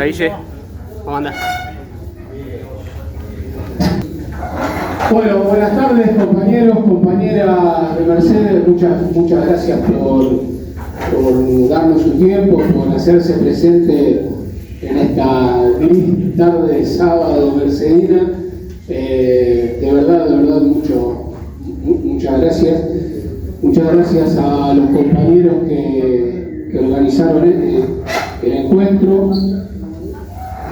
Hola Guille, ¿cómo andás? Bueno, buenas tardes compañeros, compañeras de Mercedes, muchas gracias por darnos su tiempo, por hacerse presente en esta gris tarde de sábado mercedina. De verdad, muchas gracias. Muchas gracias a los compañeros que organizaron el encuentro.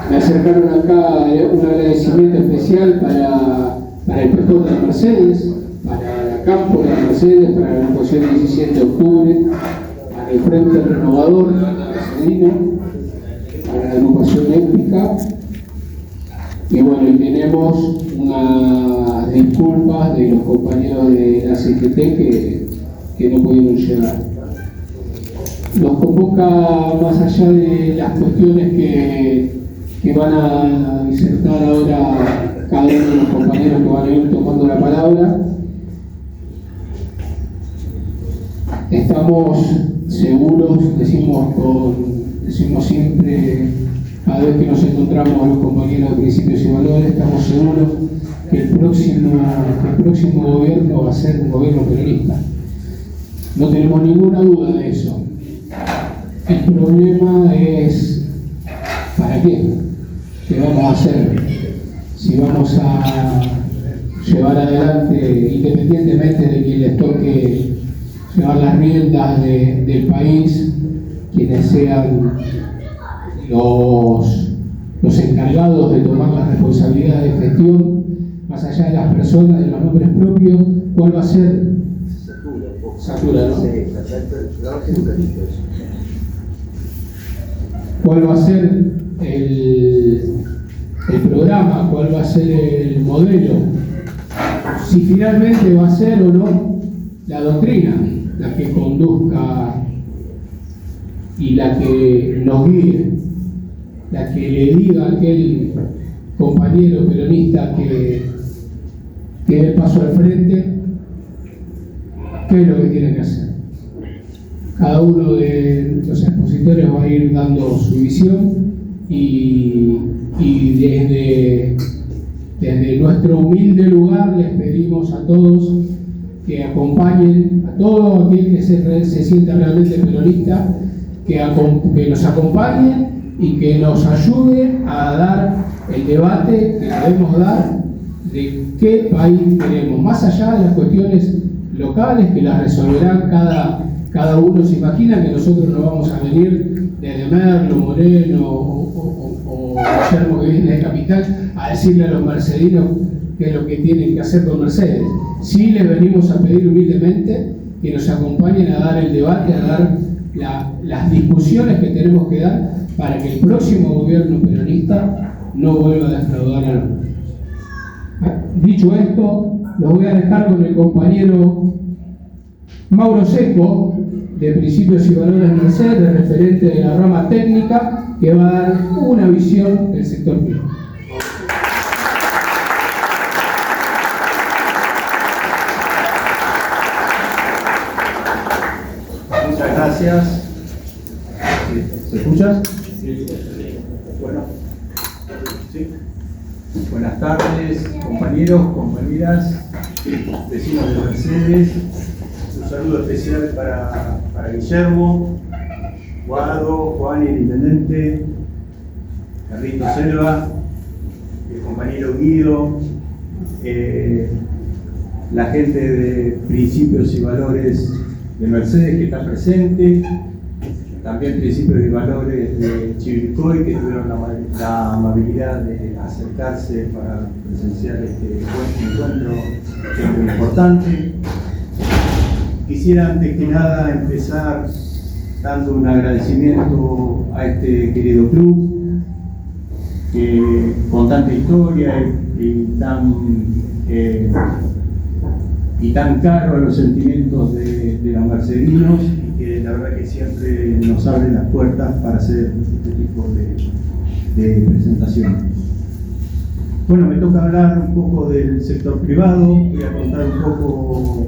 Me acercaron acá un agradecimiento especial para el PJ de Mercedes, para el campo de Mercedes, para la agrupación 17 de octubre, para el Frente Renovador Mercedino, para la agrupación épica. Y bueno, y tenemos unas disculpas de los compañeros de la CGT que no pudieron llegar. Nos convoca, más allá de las cuestiones que van a disertar ahora cada uno de los compañeros que van a ir tomando la palabra, estamos seguros, decimos siempre, cada vez que nos encontramos a los compañeros de Principios y Valores, estamos seguros que el próximo gobierno va a ser un gobierno peronista. No tenemos ninguna duda de eso. El problema es ¿para qué? ¿Qué vamos a hacer? Si vamos a llevar adelante, independientemente de quien les toque llevar las riendas del país, quienes sean los encargados de tomar las responsabilidades de gestión, más allá de las personas, de los nombres propios, ¿cuál va a ser? Satura, ¿no? ¿Cuál va a ser el programa? ¿Cuál va a ser el modelo? Si finalmente va a ser o no la doctrina la que conduzca y la que nos guíe, la que le diga a aquel compañero peronista que dé el paso al frente, qué es lo que tiene que hacer. Cada uno de los expositores va a ir dando su visión y desde nuestro humilde lugar les pedimos a todos que acompañen, a todo aquel que se sienta realmente peronista, que nos acompañen y que nos ayude a dar el debate que debemos dar de qué país queremos, más allá de las cuestiones locales que las resolverán cada uno. Se imagina que nosotros no vamos a venir desde Merlo, Moreno o Guillermo, que viene de Capital, a decirle a los mercedinos qué es lo que tienen que hacer con Mercedes. Sí les venimos a pedir humildemente que nos acompañen a dar el debate, a dar las discusiones que tenemos que dar para que el próximo gobierno peronista no vuelva a defraudar a los nuestros. Dicho esto, los voy a dejar con el compañero Mauro Seco, de Principios y Valores Mercedes, referente de la rama técnica, que va a dar una visión del sector privado. Muchas gracias. ¿Se escucha? Bueno. ¿Sí? Buenas tardes, compañeros, compañeras, vecinos de Mercedes. Un saludo especial para Guillermo, Guado, Juan, el intendente, Carlito Selva, el compañero Guido, la gente de Principios y Valores de Mercedes que está presente, también Principios y Valores de Chivilcoy que tuvieron la amabilidad de acercarse para presenciar este encuentro que es muy importante. Quisiera antes que nada empezar dando un agradecimiento a este querido club que con tanta historia y tan caro a los sentimientos de los mercedinos, y que la verdad que siempre nos abren las puertas para hacer este tipo de presentaciones. Bueno, me toca hablar un poco del sector privado, voy a contar un poco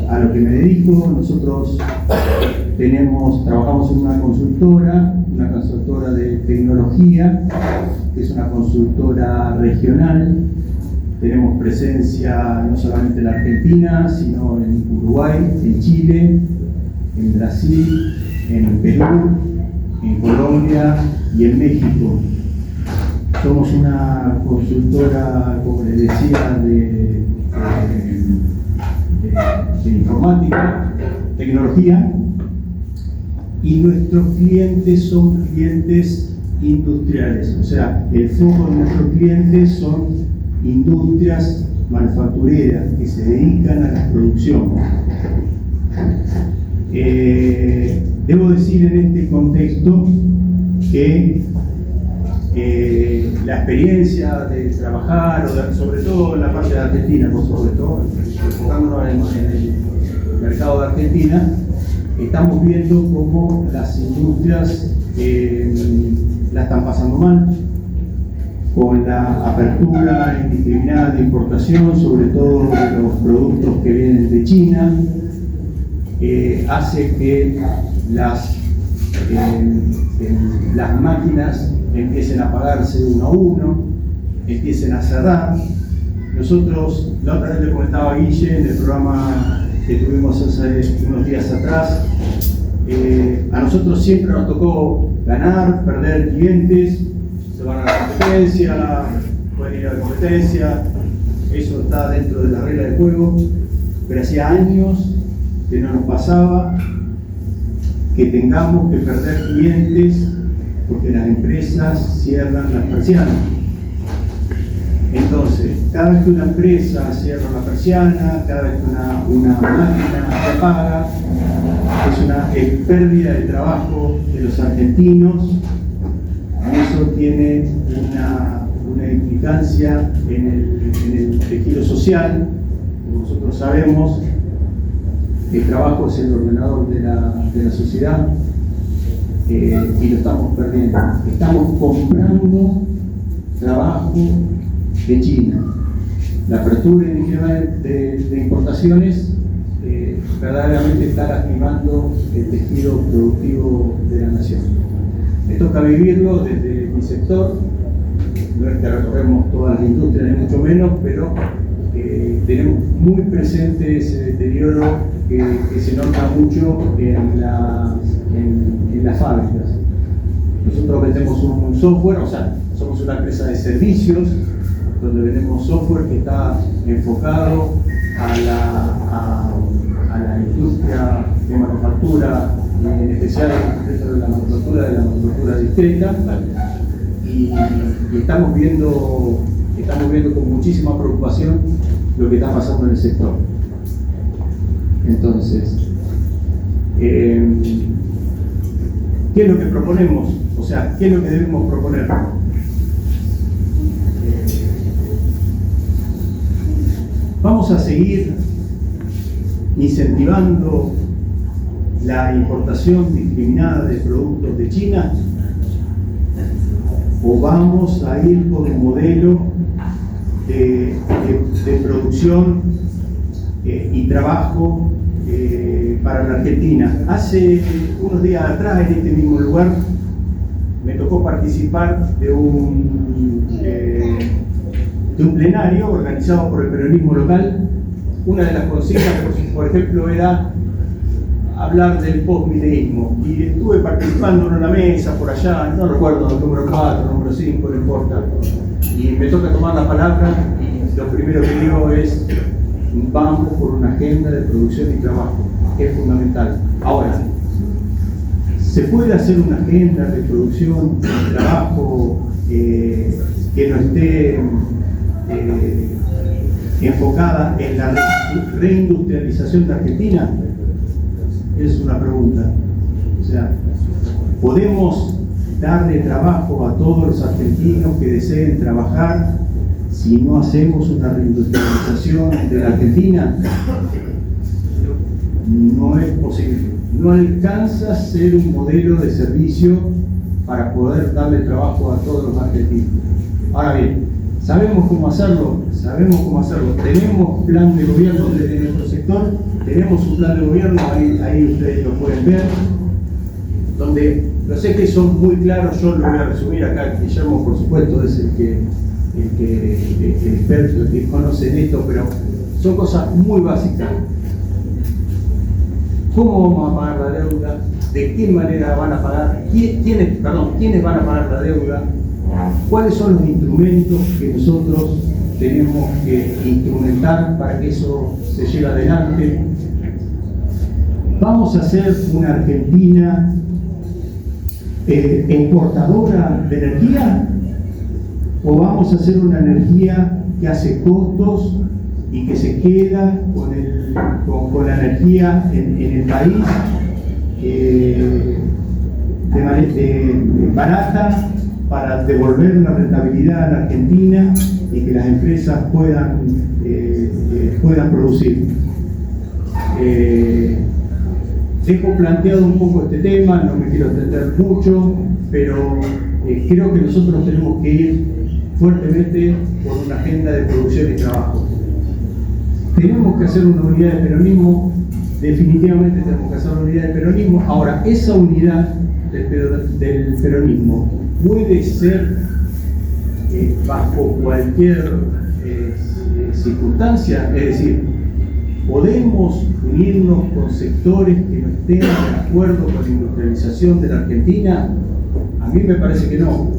a lo que me dedico. Nosotros trabajamos en una consultora de tecnología, que es una consultora regional. Tenemos presencia no solamente en la Argentina, sino en Uruguay, en Chile, en Brasil, en Perú, en Colombia y en México. Somos una consultora, como les decía, de informática, tecnología, y nuestros clientes son clientes industriales. O sea, el foco de nuestros clientes son industrias manufactureras que se dedican a la producción. Debo decir en este contexto que la experiencia de trabajar, sobre todo en la parte de Argentina, por supuesto, enfocándonos en el mercado de Argentina, estamos viendo cómo las industrias la están pasando mal, con la apertura indiscriminada de importación, sobre todo de los productos que vienen de China, hace que las máquinas empiecen a apagarse uno a uno, empiecen a cerrar. Nosotros, la otra vez le comentaba a Guille en el programa que tuvimos hace unos días atrás, a nosotros siempre nos tocó ganar, perder clientes, se van a la competencia, pueden ir a la competencia, eso está dentro de la regla del juego, pero hacía años que no nos pasaba que tengamos que perder clientes porque las empresas cierran las persianas. Entonces, cada vez que una empresa cierra la persiana, cada vez que una máquina se apaga, es una pérdida de trabajo de los argentinos. Eso tiene una implicancia en el tejido social. Como nosotros sabemos, el trabajo es el ordenador de la sociedad, y lo estamos perdiendo. Estamos comprando trabajo de China. La apertura de importaciones verdaderamente está lastimando el tejido productivo de la nación. Me toca vivirlo desde mi sector. No es que recorremos todas las industrias, ni mucho menos, pero tenemos muy presente ese deterioro que se nota mucho en las fábricas. Nosotros vendemos un software, o sea, somos una empresa de servicios donde vendemos software que está enfocado a la industria de manufactura, en especial dentro de la manufactura discreta, y estamos viendo con muchísima preocupación lo que está pasando en el sector. Entonces, ¿qué es lo que proponemos? O sea, ¿qué es lo que debemos proponer? ¿Vamos a seguir incentivando la importación discriminada de productos de China? ¿O vamos a ir por un modelo de producción y trabajo para la Argentina? Hace unos días atrás, en este mismo lugar, me tocó participar de un plenario organizado por el peronismo local. Una de las consignas, por ejemplo, era hablar del postmileísmo, y estuve participando en una mesa por allá, no recuerdo, número 4, número 5, no importa, y me toca tomar la palabra, y lo primero que digo es: vamos por una agenda de producción y trabajo, que es fundamental. Ahora, ¿se puede hacer una agenda de producción y trabajo que no esté enfocada en la reindustrialización de Argentina? Es una pregunta. O sea, ¿podemos darle trabajo a todos los argentinos que deseen trabajar si no hacemos una reindustrialización de la Argentina? No es posible. No alcanza a ser un modelo de servicio para poder darle trabajo a todos los argentinos. Ahora bien, Sabemos cómo hacerlo, tenemos plan de gobierno desde nuestro sector, tenemos un plan de gobierno, ahí ustedes lo pueden ver, donde los ejes son muy claros. Yo lo voy a resumir acá. Guillermo, por supuesto, es el experto, el que conoce en esto, pero son cosas muy básicas. ¿Cómo vamos a pagar la deuda? ¿De qué manera van a pagar? ¿Quiénes van a pagar la deuda? ¿Cuáles son los instrumentos que nosotros tenemos que instrumentar para que eso se lleve adelante? ¿Vamos a ser una Argentina exportadora de energía? ¿O vamos a ser una energía que hace costos y que se queda con la energía en el país barata, para devolver una rentabilidad a la Argentina y que las empresas puedan producir? Dejo planteado un poco este tema, no me quiero extender mucho, pero creo que nosotros tenemos que ir fuertemente por una agenda de producción y trabajo. Tenemos que hacer una unidad de peronismo, definitivamente tenemos que hacer una unidad de peronismo. Ahora, esa unidad del peronismo puede ser bajo cualquier circunstancia, es decir, podemos unirnos con sectores que no estén de acuerdo con la industrialización de la Argentina. A mí me parece que no.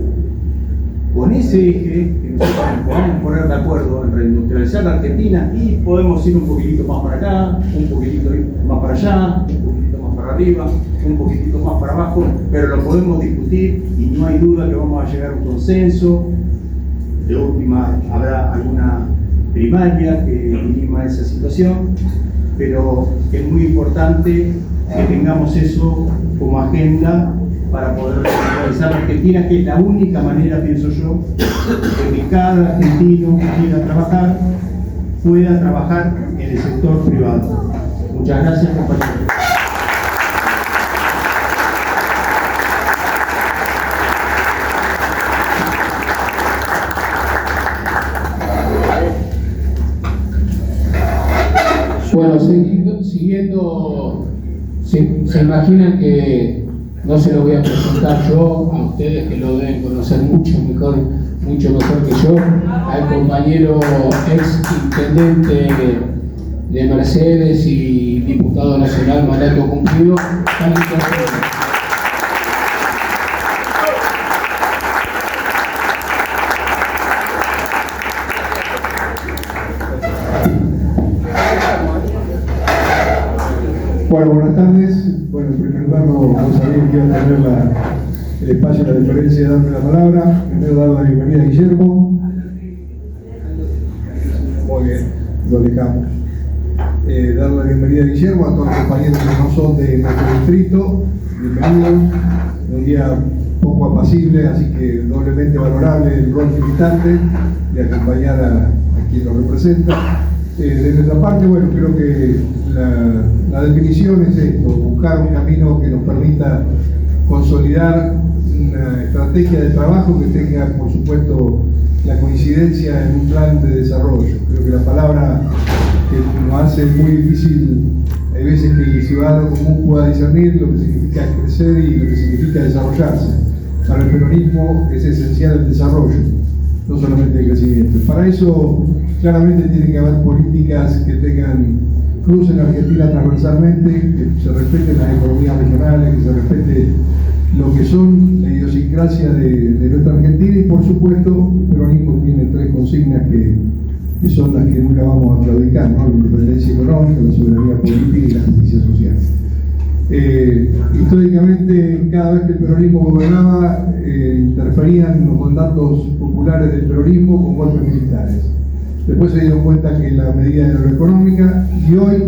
Con ese eje, que nosotros nos podamos poner de acuerdo en reindustrializar la Argentina, y podemos ir un poquitito más para acá, un poquitito más para allá, un poquitito más para arriba, un poquitito más para abajo, pero lo podemos discutir y no hay duda que vamos a llegar a un consenso. De última, habrá alguna primaria que dirima esa situación, pero es muy importante que tengamos eso como agenda para poder realizar la Argentina, que es la única manera, pienso yo, de que cada argentino que quiera trabajar pueda trabajar en el sector privado. Muchas gracias, compañeros. Bueno, siguiendo, se imaginan que no se lo voy a presentar yo a ustedes, que lo deben conocer mucho mejor que yo, al compañero ex intendente de Mercedes y diputado nacional, mandato cumplido, Carlitos Pérez. Bueno, buenas tardes. Bueno, en primer lugar no sabía que iba a tener el espacio de la deferencia de darme la palabra. Primero dar la bienvenida a Guillermo. Muy bien, lo dejamos. Dar la bienvenida a Guillermo, a todos los compañeros que no son de nuestro distrito. Bienvenidos. Un día poco apacible, así que doblemente valorable el rol militante de acompañar a quien lo representa. De nuestra parte, bueno, creo que la definición es esto: buscar un camino que nos permita consolidar una estrategia de trabajo que tenga, por supuesto, la coincidencia en un plan de desarrollo. Creo que la palabra que nos hace muy difícil, hay veces que el ciudadano común pueda discernir lo que significa crecer y lo que significa desarrollarse. Para el peronismo es esencial el desarrollo, no solamente el crecimiento. Para eso, claramente tienen que haber políticas que crucen la Argentina transversalmente, que se respeten las economías regionales, que se respete lo que son la idiosincrasia de nuestra Argentina, y por supuesto el peronismo tiene tres consignas que son las que nunca vamos a claudicar, ¿no? La independencia económica, la soberanía política y la justicia social. Históricamente, cada vez que el peronismo gobernaba, interferían los mandatos populares del peronismo con golpes militares. Después se dieron cuenta que la medida era lo económica, y hoy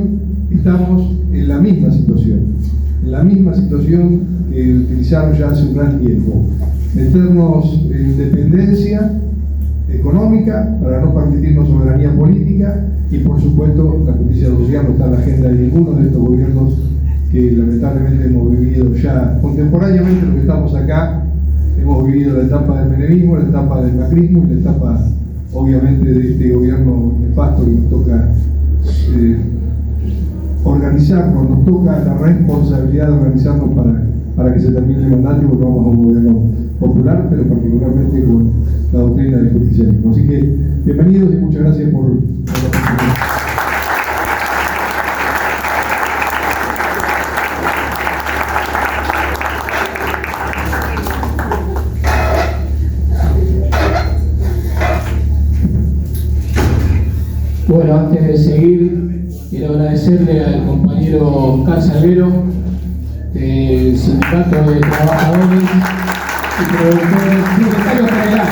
estamos en la misma situación que utilizaron ya hace un gran tiempo: meternos en dependencia económica para no permitirnos soberanía política, y por supuesto la justicia social no está en la agenda de ninguno de estos gobiernos que lamentablemente hemos vivido ya contemporáneamente. Los que estamos acá hemos vivido la etapa del menemismo, la etapa del macrismo y la etapa obviamente, de este gobierno nefasto que nos toca organizarnos, nos toca la responsabilidad de organizarnos para que se termine el mandato y volvamos a un gobierno popular, pero particularmente con la doctrina del justicialismo. Así que bienvenidos y muchas gracias por la oportunidad. Bueno, antes de seguir, quiero agradecerle al compañero Oscar Salguero del Sindicato de Trabajadores y Productores, secretario general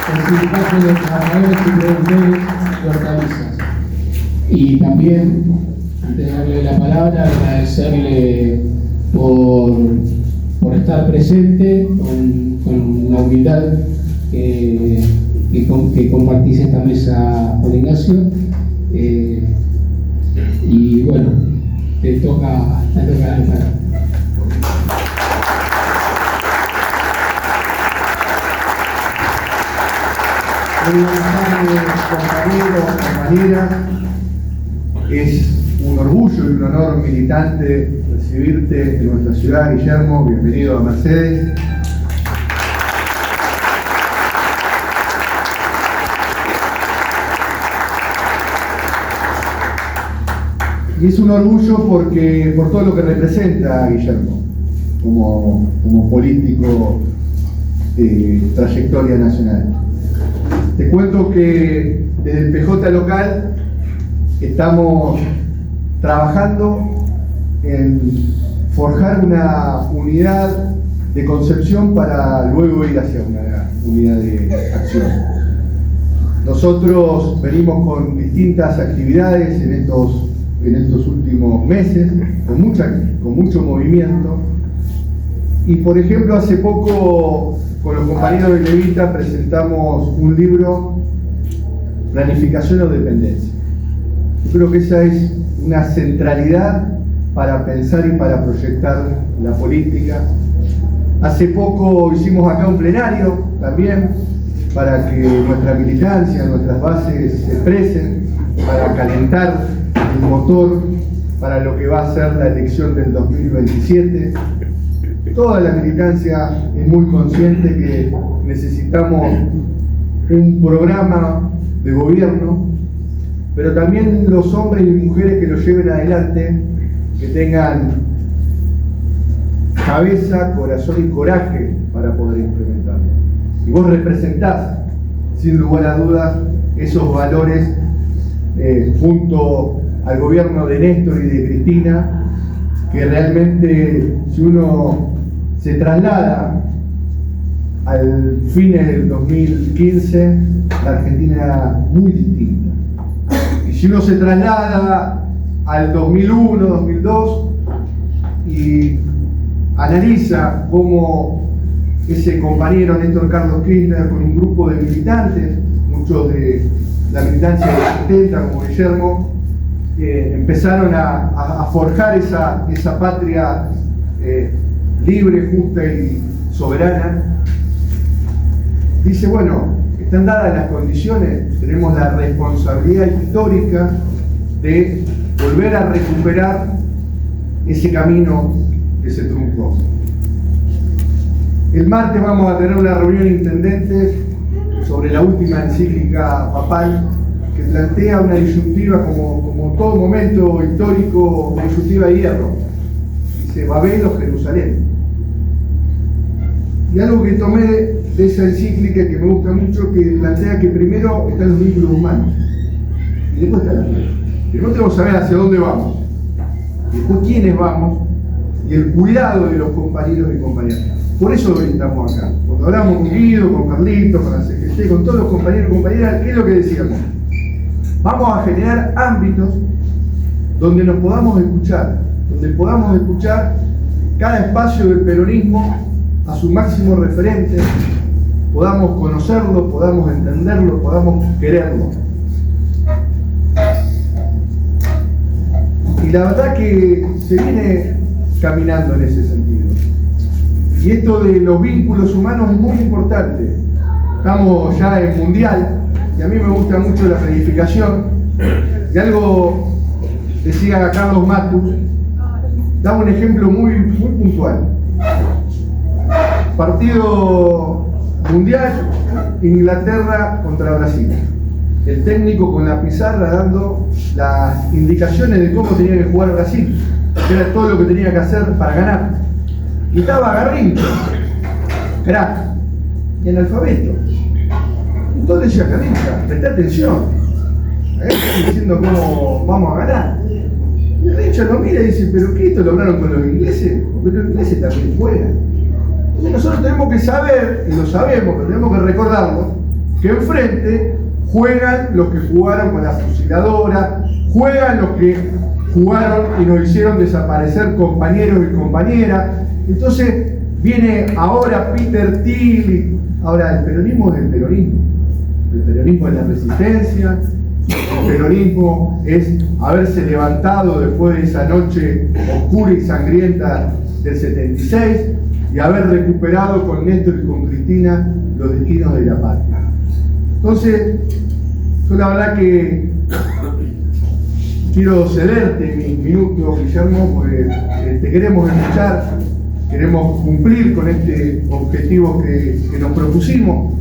del Sindicato de Trabajadores y Productores de Hortalizas. Y también, antes de darle la palabra, agradecerle por estar presente con la humildad que compartís esta mesa con Ignacio. Y bueno, te toca la palabra. Muy buenas tardes, compañeros, compañeras. Es un orgullo y un honor militante recibirte en nuestra ciudad, Guillermo. Bienvenido a Mercedes. Y es un orgullo por todo lo que representa Guillermo como político de trayectoria nacional. Te cuento que desde el PJ local estamos trabajando en forjar una unidad de concepción para luego ir hacia una unidad de acción. Nosotros venimos con distintas actividades en estos últimos meses, con mucho movimiento. Y por ejemplo, hace poco con los compañeros de Levita presentamos un libro, Planificación o Dependencia. Yo creo que esa es una centralidad para pensar y para proyectar la política. Hace poco hicimos acá un plenario también para que nuestra militancia, nuestras bases se expresen, para calentar el motor para lo que va a ser la elección del 2027. Toda la militancia es muy consciente que necesitamos un programa de gobierno, pero también los hombres y mujeres que lo lleven adelante, que tengan cabeza, corazón y coraje para poder implementarlo. Y vos representás, sin lugar a dudas, esos valores junto al gobierno de Néstor y de Cristina, que realmente, si uno se traslada al fines del 2015, la Argentina era muy distinta. Y si uno se traslada al 2001, 2002 y analiza cómo ese compañero Néstor Carlos Kirchner con un grupo de militantes, muchos de la militancia de los 70 como Guillermo, empezaron a forjar esa patria libre, justa y soberana. Dice, bueno, están dadas las condiciones, tenemos la responsabilidad histórica de volver a recuperar ese camino que se truncó. El martes vamos a tener una reunión de intendentes sobre la última encíclica papal, que plantea una disyuntiva como todo momento histórico, una disyuntiva de hierro. Dice Babel o Jerusalén. Y algo que tomé de esa encíclica que me gusta mucho, que plantea que primero están los vínculos humanos y después está la vida. Primero tenemos que saber hacia dónde vamos, y después quiénes vamos, y el cuidado de los compañeros y compañeras. Por eso hoy estamos acá. Cuando hablamos con Guido, con Carlito, con la CGT, con todos los compañeros y compañeras, ¿qué es lo que decíamos? Vamos a generar ámbitos donde nos podamos escuchar, cada espacio del peronismo a su máximo referente, podamos conocerlo, podamos entenderlo, podamos quererlo. Y la verdad que se viene caminando en ese sentido. Y esto de los vínculos humanos es muy importante. Estamos ya en mundial, y a mí me gusta mucho la planificación, y algo decía Carlos Matus, daba un ejemplo muy puntual. Partido mundial, Inglaterra contra Brasil. El técnico con la pizarra dando las indicaciones de cómo tenía que jugar Brasil, que era todo lo que tenía que hacer para ganar. Y estaba Garrincha, crack, y analfabeto. Entonces decía, Garrincha, presta atención. Están diciendo cómo vamos a ganar. Y Garrincha lo mira y dice, ¿pero qué esto lograron con los ingleses? Porque los ingleses también juegan. Entonces nosotros tenemos que saber, y lo sabemos, pero tenemos que recordarlo, que enfrente juegan los que jugaron con la fusiladora, juegan los que jugaron y nos hicieron desaparecer compañeros y compañeras. Entonces viene ahora Peter Thiel. Ahora el peronismo es el peronismo. El peronismo es la resistencia. El peronismo es haberse levantado después de esa noche oscura y sangrienta del 76 y haber recuperado con Néstor y con Cristina los destinos de la patria. Entonces, yo la verdad que quiero cederte mis minutos, Guillermo, porque te queremos escuchar, queremos cumplir con este objetivo que nos propusimos,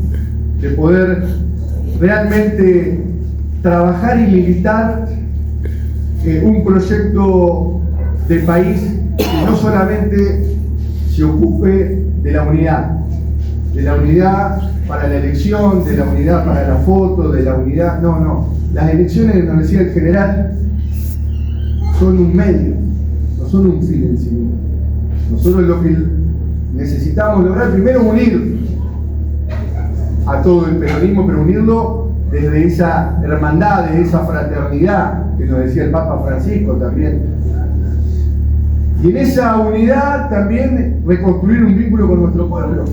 de poder realmente trabajar y militar un proyecto de país que no solamente se ocupe de la unidad para la elección, de la unidad para la foto, de la unidad, no. Las elecciones, nos decía el general, son un medio, no son un fin en sí mismo. Nosotros lo que necesitamos lograr primero es unir a todo el peronismo, pero unirlo desde esa hermandad, desde esa fraternidad que nos decía el Papa Francisco también. Y en esa unidad también reconstruir un vínculo con nuestro pueblo,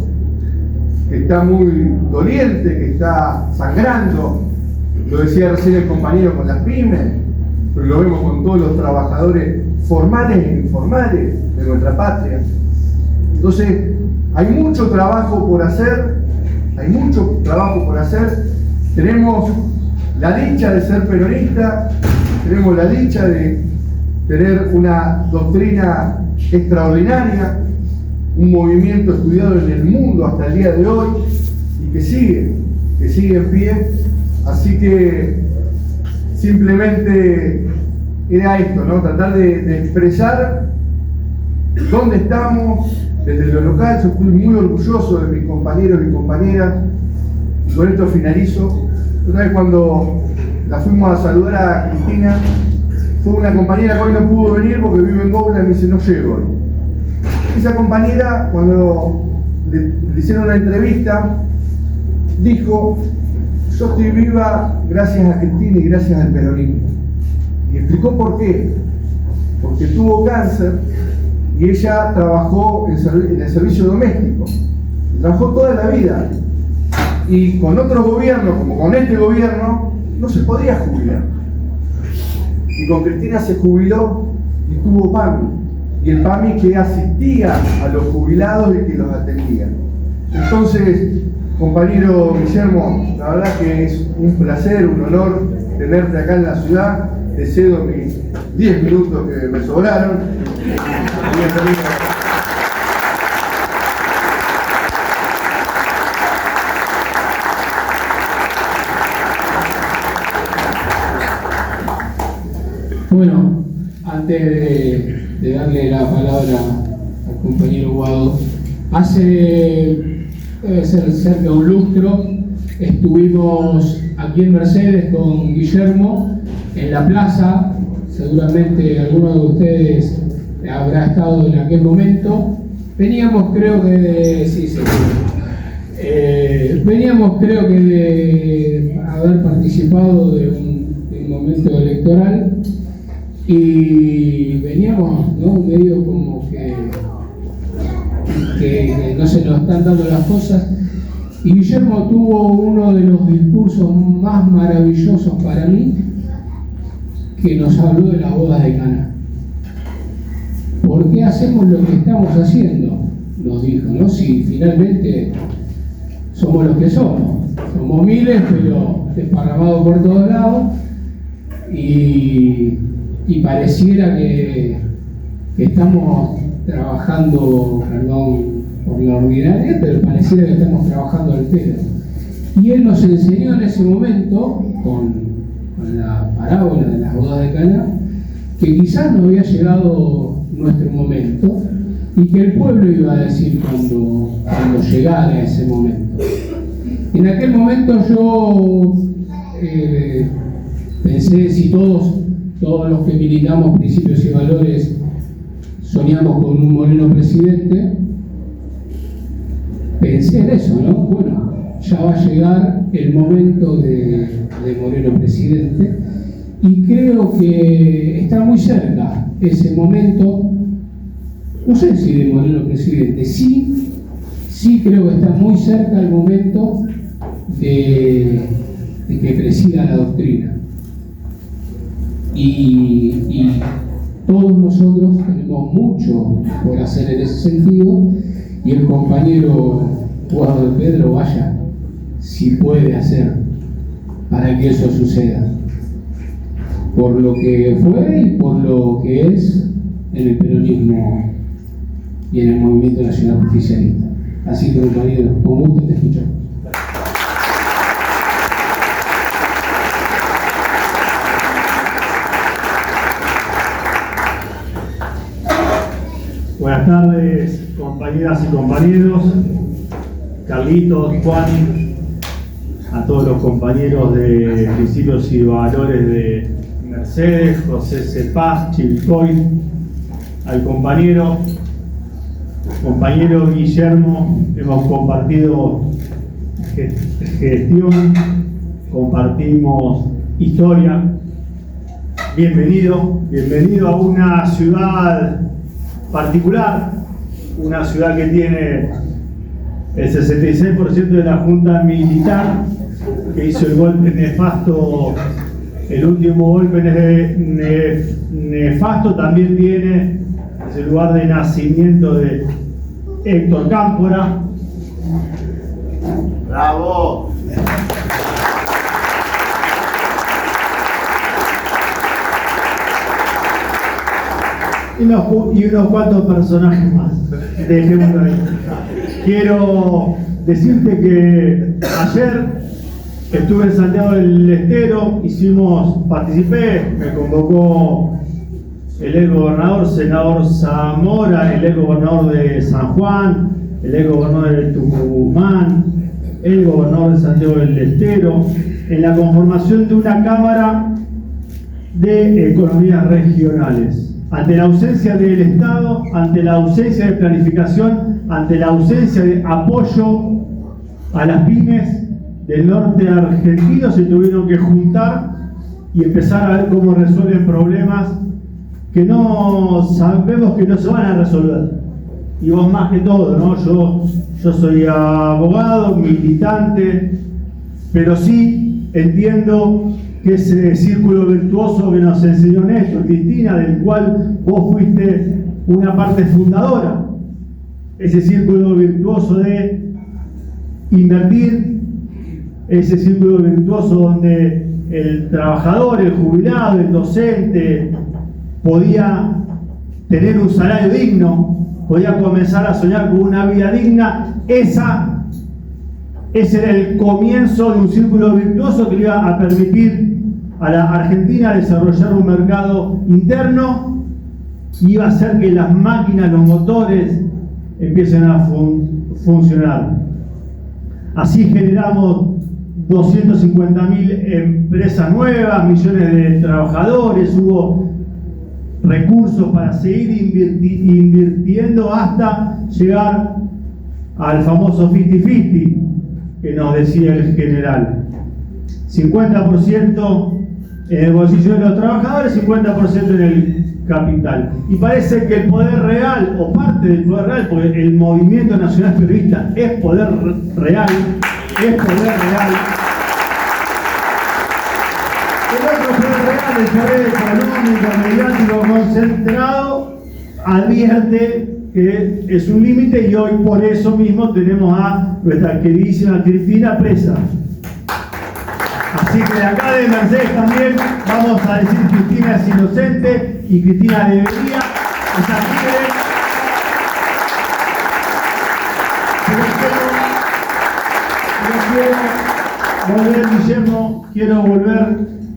que está muy doliente, que está sangrando. Lo decía recién el compañero con las pymes, pero lo vemos con todos los trabajadores formales e informales de nuestra patria. Entonces, hay mucho trabajo por hacer, Tenemos la dicha de ser peronistas, tenemos la dicha de tener una doctrina extraordinaria, un movimiento estudiado en el mundo hasta el día de hoy y que sigue en pie. Así que simplemente era esto, ¿no? Tratar de expresar dónde estamos desde lo local. Yo estoy muy orgulloso de mis compañeros y compañeras. Y con esto finalizo. Una vez cuando la fuimos a saludar a Cristina, fue una compañera que hoy no pudo venir porque vive en Gobla y me dice, no llego hoy. Esa compañera, cuando le hicieron una entrevista, dijo, yo estoy viva gracias a Cristina y gracias al peronismo. Y explicó por qué. Porque tuvo cáncer y ella trabajó en el servicio doméstico. Trabajó toda la vida. Y con otros gobiernos, como con este gobierno, no se podía jubilar. Y con Cristina se jubiló y tuvo PAMI. Y el PAMI que asistía a los jubilados y que los atendía. Entonces, compañero Guillermo, la verdad que es un placer, un honor tenerte acá en la ciudad. Te cedo mis 10 minutos que me sobraron. Bueno, antes de darle la palabra al compañero Guado, debe ser cerca de un lustro, estuvimos aquí en Mercedes con Guillermo en la plaza. Seguramente alguno de ustedes habrá estado en aquel momento. Veníamos creo que de haber participado de un momento electoral y veníamos, ¿no? Medio como que no se nos están dando las cosas. Y Guillermo tuvo uno de los discursos más maravillosos para mí, que nos habló de las bodas de Caná. ¿Por qué hacemos lo que estamos haciendo? Nos dijo, ¿no? Si finalmente somos los que somos. Somos miles, pero desparramados por todos lados, y pareciera que estamos trabajando, perdón por la ordinaria, pero pareciera que estamos trabajando al pedo. Y él nos enseñó en ese momento, con la parábola de las bodas de Caná, que quizás no había llegado nuestro momento y que el pueblo iba a decir cuando llegara ese momento. En aquel momento yo pensé, si todos los que militamos principios y valores soñamos con un Moreno presidente, pensé en eso, ¿no? Bueno, ya va a llegar el momento de Moreno presidente, y creo que está muy cerca ese momento. No sé si de Moreno presidente, sí creo que está muy cerca el momento de que presida la doctrina. Y todos nosotros tenemos mucho por hacer en ese sentido, y el compañero Eduardo de Pedro, vaya, si puede hacer para que eso suceda, por lo que fue y por lo que es en el peronismo y en el movimiento nacional justicialista. Así que, compañero, con gusto te escuchamos. Buenas tardes, compañeras y compañeros, Carlitos, Juan, a todos los compañeros de Principios y Valores de Mercedes, José Cepaz, Chivilcoy, al compañero Guillermo. Hemos compartido gestión, compartimos historia. Bienvenido a una ciudad particular, una ciudad que tiene el 66% de la Junta Militar, que hizo el golpe nefasto, el último golpe nefasto. También tiene el lugar de nacimiento de Héctor Cámpora. ¡Bravo! Y unos cuantos personajes más. Dejémoslo ahí. Quiero decirte que ayer estuve en Santiago del Estero, participé, me convocó el ex gobernador, senador Zamora, el ex gobernador de San Juan, el ex gobernador de Tucumán, el gobernador de Santiago del Estero, en la conformación de una cámara de economías regionales. Ante la ausencia del Estado, ante la ausencia de planificación, ante la ausencia de apoyo a las pymes del norte argentino, se tuvieron que juntar y empezar a ver cómo resuelven problemas que no sabemos que no se van a resolver. Y vos más que todo, ¿no? Yo soy abogado, militante, pero sí entiendo que ese círculo virtuoso que nos enseñó Néstor, Cristina, del cual vos fuiste una parte fundadora, ese círculo virtuoso de invertir, ese círculo virtuoso donde el trabajador, el jubilado, el docente podía tener un salario digno, podía comenzar a soñar con una vida digna. Ese era el comienzo de un círculo virtuoso que le iba a permitir a la Argentina desarrollar un mercado interno, y iba a hacer que las máquinas, los motores empiecen a funcionar. Así generamos 250.000 empresas nuevas, millones de trabajadores, hubo recursos para seguir invirtiendo hasta llegar al famoso 50-50 que nos decía el general. 50% en el bolsillo de los trabajadores, 50% en el capital. Y parece que el poder real, o parte del poder real, porque el movimiento nacional peronista es poder real, el otro poder real, el poder económico, mediático, concentrado, advierte que es un límite, y hoy por eso mismo tenemos a nuestra queridísima Cristina presa. Así que de acá de Mercedes también vamos a decir Cristina es inocente y Cristina debería, es libre. Pero quiero volver, Guillermo, quiero volver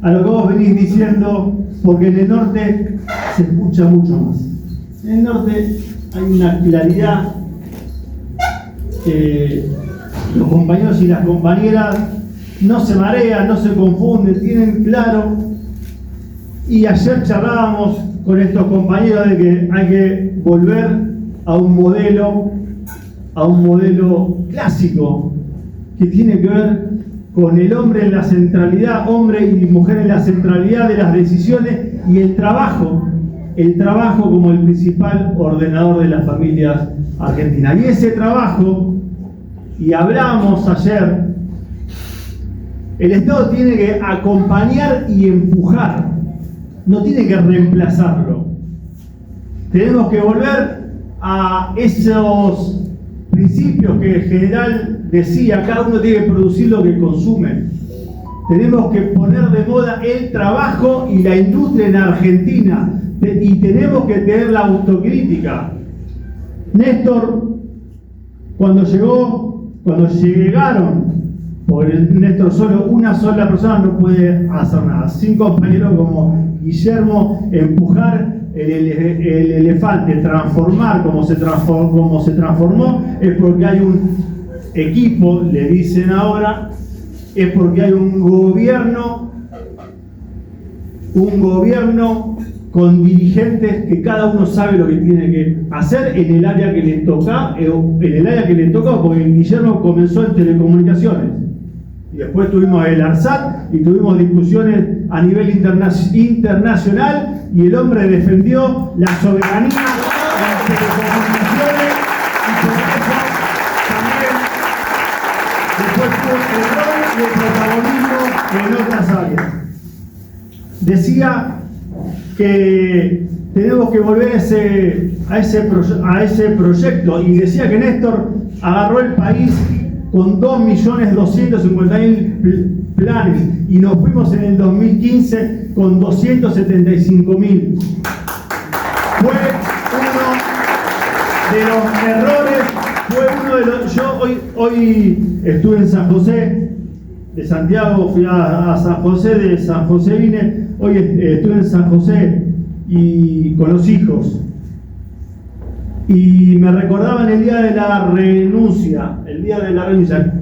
a lo que vos venís diciendo, porque en el norte se escucha mucho más. En el norte hay una claridad que los compañeros y las compañeras no se marean, no se confunden, tienen claro. Y ayer charlábamos con estos compañeros de que hay que volver a un modelo clásico que tiene que ver con el hombre en la centralidad, hombre y mujer en la centralidad de las decisiones y el trabajo como el principal ordenador de las familias argentinas. Y ese trabajo, y hablamos ayer, el Estado tiene que acompañar y empujar, no tiene que reemplazarlo. Tenemos que volver a esos principios que el general decía, cada uno tiene que producir lo que consume. Tenemos que poner de moda el trabajo y la industria en Argentina, y tenemos que tener la autocrítica. Néstor, cuando llegaron, porque Néstor solo, una sola persona no puede hacer nada. 5 compañeros como Guillermo, empujar el elefante, transformar como se transformó, es porque hay un equipo, le dicen ahora, es porque hay un gobierno con dirigentes que cada uno sabe lo que tiene que hacer en el área que le toca, porque Guillermo comenzó en telecomunicaciones. Y después tuvimos el ARSAT y tuvimos discusiones a nivel internacional y el hombre defendió la soberanía de las telecomunicaciones y por eso también después tuvo el rol y el protagonismo en otras áreas. Decía que tenemos que volver a ese proyecto y decía que Néstor agarró el país con 2.250.000 planes y nos fuimos en el 2015 con 275.000. Fue uno de los errores, yo hoy estuve en San José, de Santiago fui a San José, de San José vine, hoy estuve en San José y con los hijos. Y me recordaban el día de la renuncia,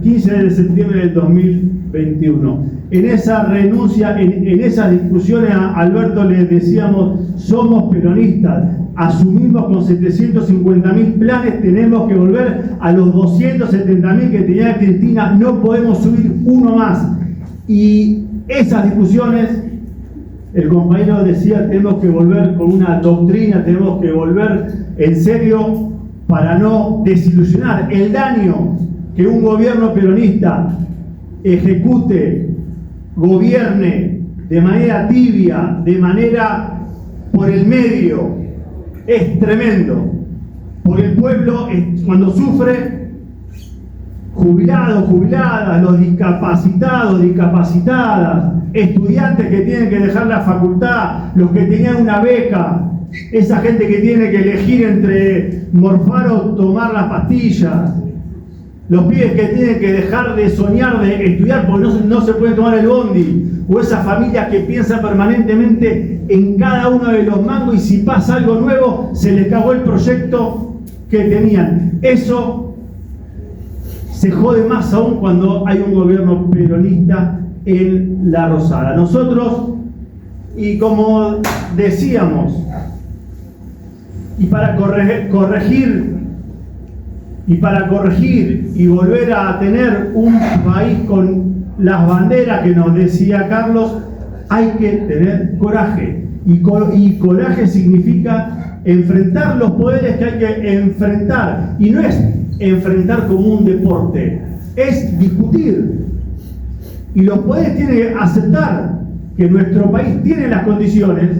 15 de septiembre del 2021. En esa renuncia, en esas discusiones a Alberto le decíamos, somos peronistas, asumimos con 750.000 planes, tenemos que volver a los 270.000 que tenía Cristina, no podemos subir uno más. Y esas discusiones, el compañero decía, tenemos que volver con una doctrina, tenemos que volver en serio para no desilusionar. El daño que un gobierno peronista ejecute, gobierne de manera tibia, de manera por el medio, es tremendo. Porque el pueblo, cuando sufre, jubilados, jubiladas, los discapacitados, discapacitadas, estudiantes que tienen que dejar la facultad, los que tenían una beca, esa gente que tiene que elegir entre morfar o tomar las pastillas, los pibes que tienen que dejar de soñar de estudiar porque no se puede tomar el bondi, o esas familias que piensan permanentemente en cada uno de los mangos y si pasa algo nuevo se les cagó el proyecto que tenían. Eso se jode más aún cuando hay un gobierno peronista en La Rosada. Nosotros, y como decíamos, y para corregir y volver a tener un país con las banderas que nos decía Carlos, hay que tener coraje. Y coraje significa enfrentar los poderes que hay que enfrentar. Y no es enfrentar como un deporte, es discutir. Y los poderes tienen que aceptar que nuestro país tiene las condiciones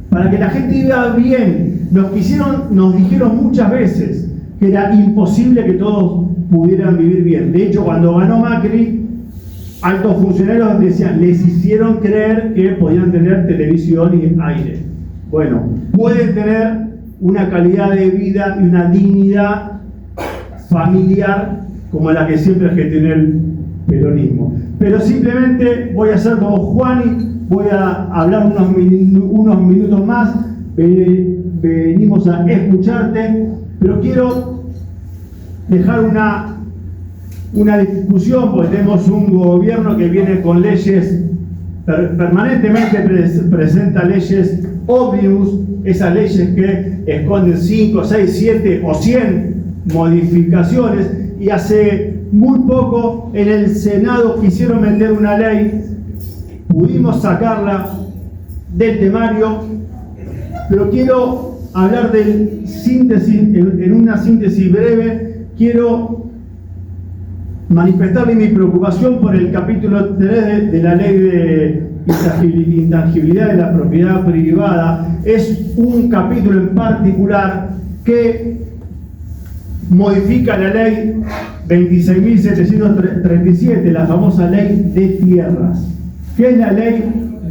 para que la gente viva bien. Nos dijeron muchas veces que era imposible que todos pudieran vivir bien. De hecho, cuando ganó Macri, altos funcionarios decían, les hicieron creer que podían tener televisión y aire. Bueno, pueden tener una calidad de vida y una dignidad familiar como la que siempre gestionó el peronismo. Pero simplemente voy a hacer como Juani, voy a hablar unos minutos más, venimos a escucharte, pero quiero dejar una discusión, porque tenemos un gobierno que viene con leyes, permanentemente presenta leyes ómnibus, esas leyes que esconden 5, 6, 7 o 100 modificaciones, y hace muy poco en el Senado quisieron meter una ley, pudimos sacarla del temario, pero quiero hablar del síntesis, en una síntesis breve, quiero manifestarle mi preocupación por el capítulo 3 de la ley de intangibilidad de la propiedad privada. Es un capítulo en particular que modifica la ley 26.737, la famosa ley de tierras. ¿Qué es la ley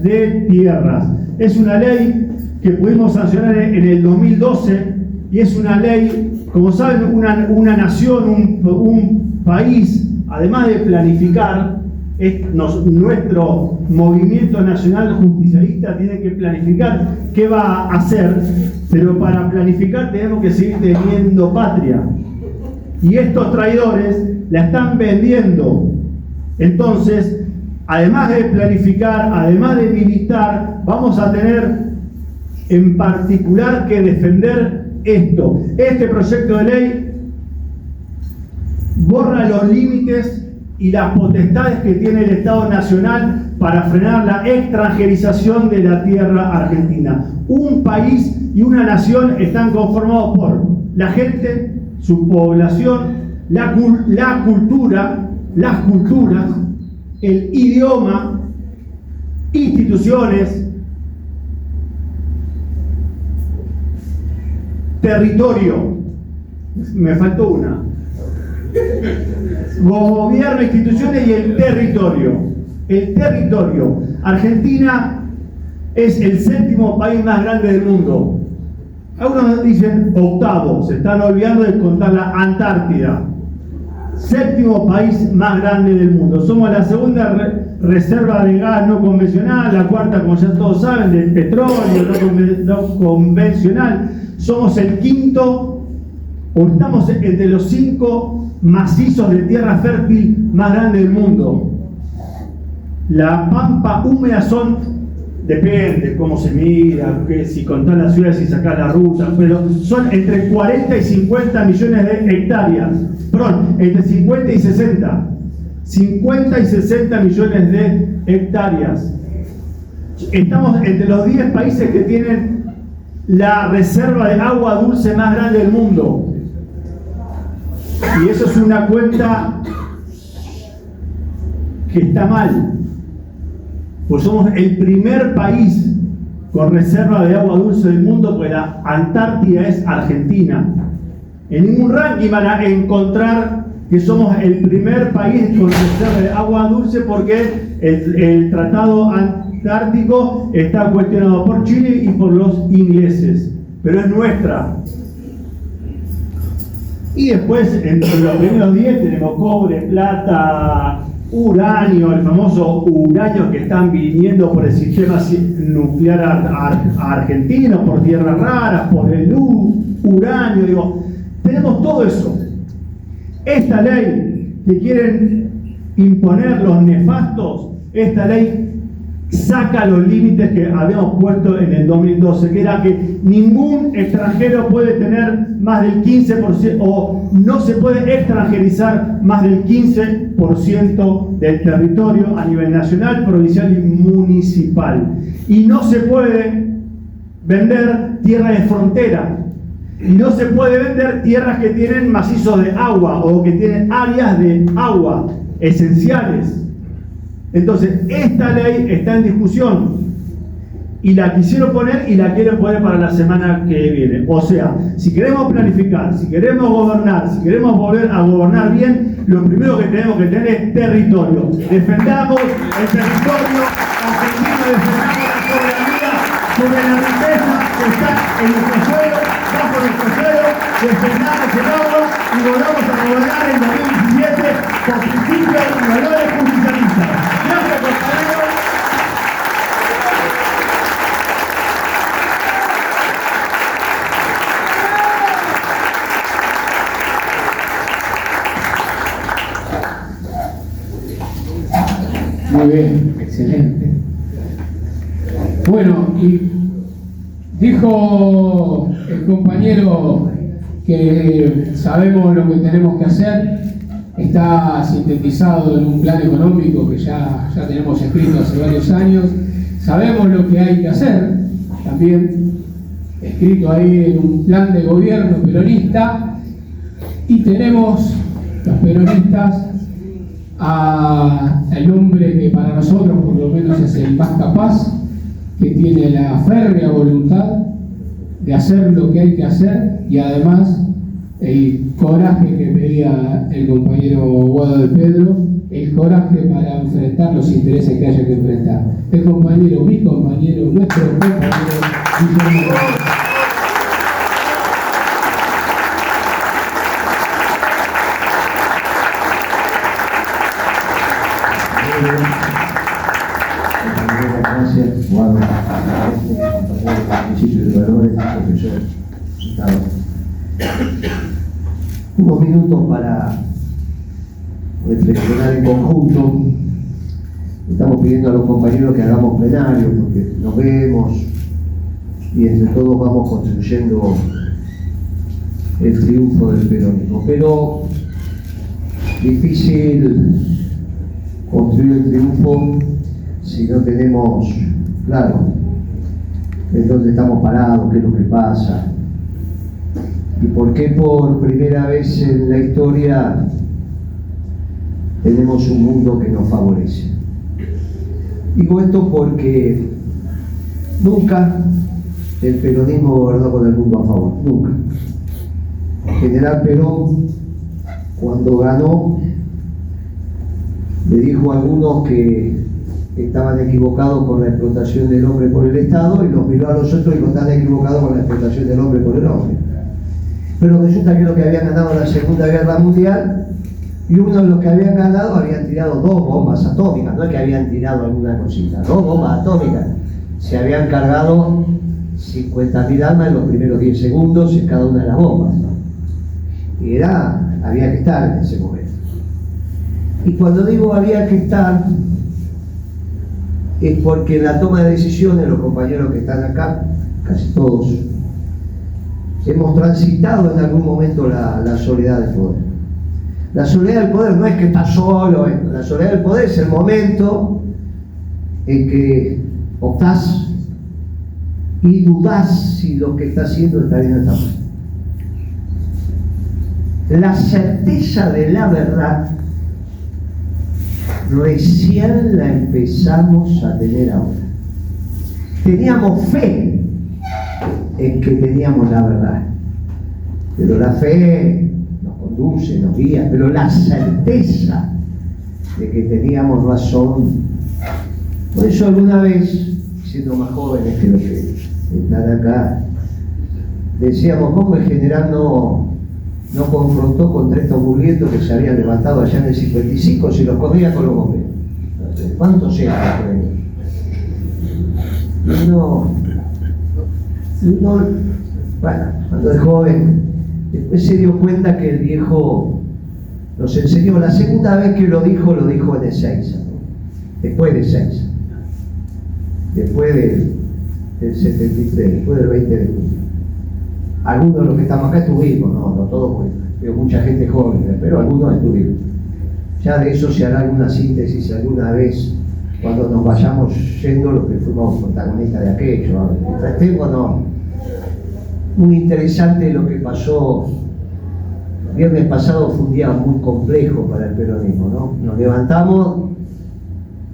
de tierras? Es una ley que pudimos sancionar en el 2012 y es una ley, como saben, una nación, un país, además de planificar, nuestro movimiento nacional justicialista tiene que planificar qué va a hacer, pero para planificar tenemos que seguir teniendo patria. Y estos traidores la están vendiendo. Entonces, además de planificar, además de militar, vamos a tener en particular que defender esto. Este proyecto de ley borra los límites y las potestades que tiene el Estado Nacional para frenar la extranjerización de la tierra argentina. Un país y una nación están conformados por la gente, su población, la cultura, las culturas, el idioma, instituciones, territorio. Me faltó una. Gobierno, instituciones y el territorio. El territorio. Argentina es el 7º país más grande del mundo. Algunos dicen 8º, se están olvidando de contar la Antártida. 7º país más grande del mundo. Somos la segunda reserva de gas no convencional, la cuarta, como ya todos saben, del petróleo no convencional. Somos el 5º, o estamos entre los 5 macizos de tierra fértil más grandes del mundo. La pampa húmeda depende cómo se mira, que si contar las ciudades y sacar la ruta, pero son entre 40 y 50 millones de hectáreas. Perdón, entre 50 y 60. 50 y 60 millones de hectáreas. Estamos entre los 10 países que tienen la reserva de agua dulce más grande del mundo. Y eso es una cuenta que está mal. Pues somos el primer país con reserva de agua dulce del mundo, pues la Antártida es Argentina. En ningún ranking van a encontrar que somos el primer país con reserva de agua dulce, porque el Tratado Antártico está cuestionado por Chile y por los ingleses, pero es nuestra. Y después, entre los primeros 10 tenemos cobre, plata, uranio, el famoso uranio que están viniendo por el sistema nuclear argentino, por tierras raras, por el uranio, tenemos todo eso. Esta ley que quieren imponer los nefastos, esta ley saca los límites que habíamos puesto en el 2012, que era que ningún extranjero puede tener más del 15%, o no se puede extranjerizar más del 15% del territorio a nivel nacional, provincial y municipal. Y no se puede vender tierra de frontera. Y no se puede vender tierras que tienen macizos de agua o que tienen áreas de agua esenciales. Entonces, esta ley está en discusión y la quisieron poner y la quieren poner para la semana que viene. O sea, si queremos planificar, si queremos gobernar, si queremos volver a gobernar bien, lo primero que tenemos que tener es territorio. Defendamos el territorio, argentino, defendamos la soberanía sobre la riqueza que está en nuestro suelo, bajo nuestro suelo, defendamos el oro y volvamos a gobernar en 2017 con principios y valores justicialistas. Gracias, compañeros. Muy bien, excelente. Bueno, y dijo el compañero que sabemos lo que tenemos que hacer, está sintetizado en un plan económico que ya tenemos escrito hace varios años, sabemos lo que hay que hacer, también escrito ahí en un plan de gobierno peronista, y tenemos los peronistas al hombre que para nosotros por lo menos es el más capaz, que tiene la férrea voluntad de hacer lo que hay que hacer y además el coraje que pedía el compañero Guado de Pedro, el coraje para enfrentar los intereses que haya que enfrentar. El compañero, mi compañero, nuestro compañero Guillermo. Gracias, Guado, compañero del Principio de Valores, profesor Gustavo. Unos minutos para reflexionar en conjunto. Estamos pidiendo a los compañeros que hagamos plenario, porque nos vemos y entre todos vamos construyendo el triunfo del peronismo. Pero difícil construir el triunfo si no tenemos claro en dónde estamos parados, qué es lo que pasa y por qué por primera vez en la historia tenemos un mundo que nos favorece. Digo esto porque nunca el peronismo gobernó con el mundo a favor, nunca. El general Perón, cuando ganó, le dijo a algunos que estaban equivocados con la explotación del hombre por el Estado y los miró a los otros y no estaban equivocados con la explotación del hombre por el hombre. Pero resulta que los que habían ganado la Segunda Guerra Mundial y uno de los que habían ganado habían tirado 2 bombas atómicas, no es que habían tirado alguna cosita, 2 bombas atómicas. Se habían cargado 50.000 almas en los primeros 10 segundos en cada una de las bombas, ¿no? Y había que estar en ese momento. Y cuando digo había que estar, es porque en la toma de decisiones, los compañeros que están acá, casi todos, hemos transitado en algún momento la soledad del poder. La soledad del poder no es que estás solo, la soledad del poder es el momento en que optás y dudás si lo que estás haciendo está bien o está mal. La certeza de la verdad recién la empezamos a tener ahora. Teníamos fe en que teníamos la verdad, pero la fe nos conduce, nos guía, pero la certeza de que teníamos razón. Por eso alguna vez, siendo más jóvenes que los que están acá, decíamos cómo el general no confrontó contra estos burguetos que se habían levantado allá en el 55, si los comía con los bomberos. ¿Cuántos eran? Bueno, cuando es joven, después se dio cuenta que el viejo nos enseñó. La segunda vez que lo dijo en Ezeiza, ¿no? Después de Ezeiza, después del 73, después del 20 de junio. Algunos de los que estamos acá estuvimos, no todos, veo mucha gente joven, pero algunos estuvimos. Ya de eso se hará alguna síntesis alguna vez cuando nos vayamos yendo los que fuimos protagonistas de aquello. Mientras estemos, no. Muy interesante lo que pasó. El viernes pasado fue un día muy complejo para el peronismo, ¿no? Nos levantamos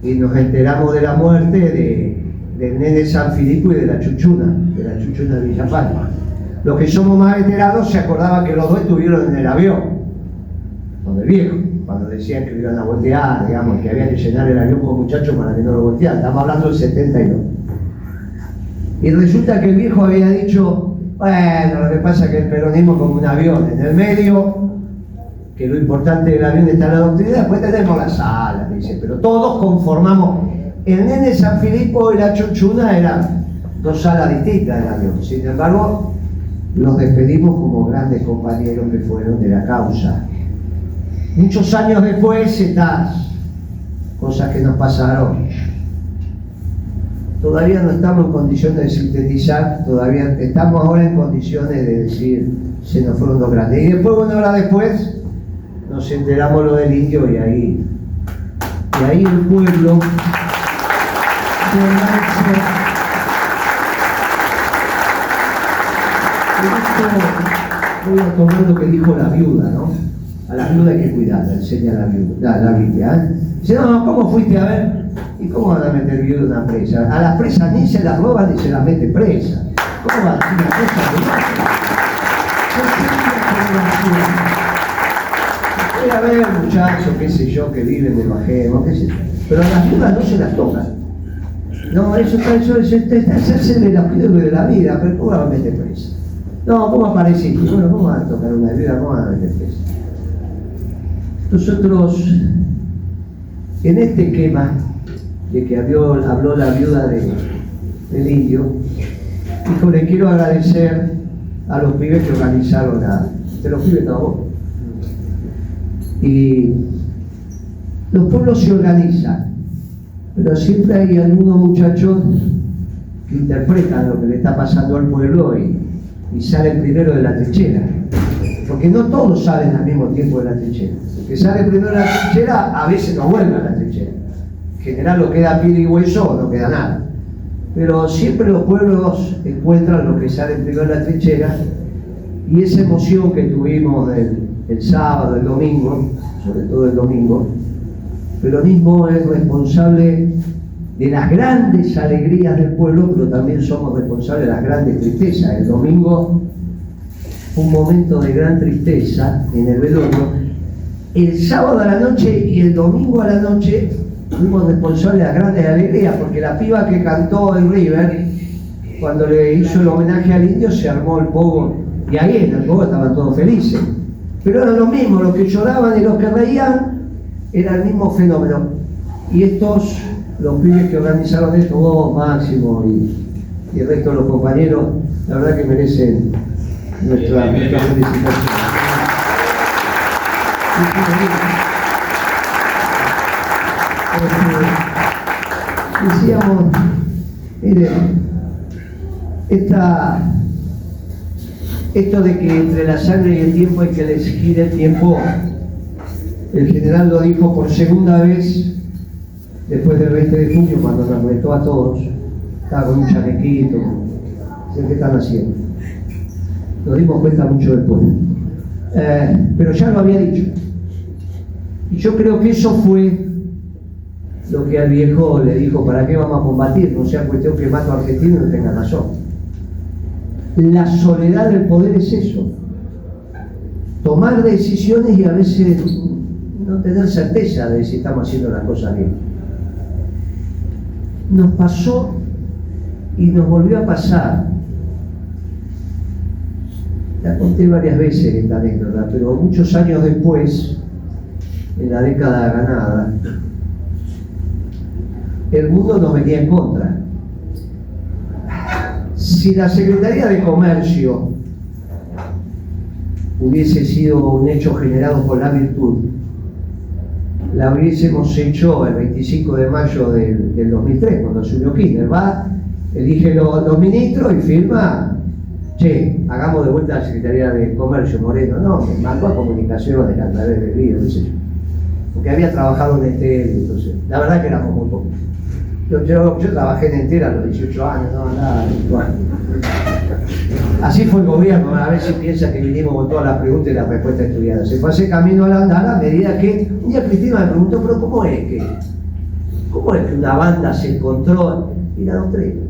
y nos enteramos de la muerte del Nene San Filipo y de la Chuchuna de Villa Palma. Los que somos más veteranos se acordaban que los dos estuvieron en el avión, con el viejo, cuando decían que lo iban a voltear, digamos, que había que llenar el avión con muchachos para que no lo voltearan. Estamos hablando del 72. Y resulta que el viejo había dicho, bueno, lo que pasa es que el peronismo es como un avión en el medio, que lo importante del avión está en la doctrina, después tenemos la sala, dice, pero todos conformamos. El Nene San Filipo y la Chuchuna eran dos salas distintas del avión. Sin embargo, los despedimos como grandes compañeros que fueron de la causa. Muchos años después, estas cosas que nos pasaron, todavía no estamos en condiciones de sintetizar, todavía estamos ahora en condiciones de decir, se nos fueron dos grandes. Y después, una hora después, nos enteramos lo del indio y ahí el pueblo voy a tomar lo que dijo la viuda, ¿no? A la viuda hay que cuidarla, enseña la Biblia, ¿eh? Dice, no, ¿cómo fuiste a ver? ¿Y cómo van a meter viuda en una presa? A las presas ni se las roban ni se las mete presa. ¿Cómo va a ser una presa? Puede haber muchachos, qué sé yo, que viven de bajemos, qué sé yo, pero a las viudas no se las tocan. No, eso es hacerse de los pídolos de la vida, pero ¿cómo va a meter presa? No, ¿cómo apareciste? Bueno, ¿cómo van a tocar una viuda? ¿Cómo van a meter presa? Nosotros, en este esquema de que habló la viuda del indio, dijo, le quiero agradecer a los pibes que organizaron de los pibes todos. Y los pueblos se organizan, pero siempre hay algunos muchachos que interpretan lo que le está pasando al pueblo y salen primero de la trinchera. Porque no todos salen al mismo tiempo de la trinchera. El que sale primero de la trinchera a veces no vuelve a la trinchera. En general lo queda piel y hueso o no queda nada. Pero siempre los pueblos encuentran los que salen primero de la trinchera, y esa emoción que tuvimos el sábado, el domingo, sobre todo el domingo, el peronismo es responsable de las grandes alegrías del pueblo, pero también somos responsables de las grandes tristezas. El domingo fue un momento de gran tristeza en el velorio. El sábado a la noche y el domingo a la noche fuimos responsables de las grandes alegrías, porque la piba que cantó en River, cuando le hizo el homenaje al indio, se armó el pogo, y ahí en el pogo estaban todos felices. Pero eran lo mismo, los que lloraban y los que reían, era el mismo fenómeno. Y estos, los pibes que organizaron esto, vos, Máximo, y el resto de los compañeros, la verdad que merecen nuestra felicitación. Decíamos, mire, esto de que entre la sangre y el tiempo hay que elegir el tiempo, el general lo dijo por segunda vez después del 20 de junio, cuando nos retó a todos. Estaba con un chalequito, ¿qué están haciendo? Nos dimos cuenta mucho después, pero ya lo había dicho, y yo creo que eso fue lo que al viejo le dijo, ¿para qué vamos a combatir? No sea cuestión que mato a argentino y no tenga razón. La soledad del poder es eso, tomar decisiones y a veces no tener certeza de si estamos haciendo las cosas bien. Nos pasó y nos volvió a pasar. La conté varias veces esta anécdota, pero muchos años después, en la década ganada, el mundo nos venía en contra. Si la Secretaría de Comercio hubiese sido un hecho generado por la virtud, la hubiésemos hecho el 25 de mayo del 2003, cuando asumió Kirchner. Va, elige los ministros y firma, che, hagamos de vuelta la Secretaría de Comercio, Moreno. No, me mandó a comunicaciones a través del río, qué sé yo. Porque había trabajado en entonces, la verdad que éramos muy pocos. Yo trabajé en entera a los 18 años, no, nada, 18 años. Así fue el gobierno, a ver si piensa que vinimos con todas las preguntas y las respuestas estudiadas. Se fue ese camino al andar a medida que un día Cristina me preguntó, pero ¿cómo es que una banda se encontró Y la doctrina.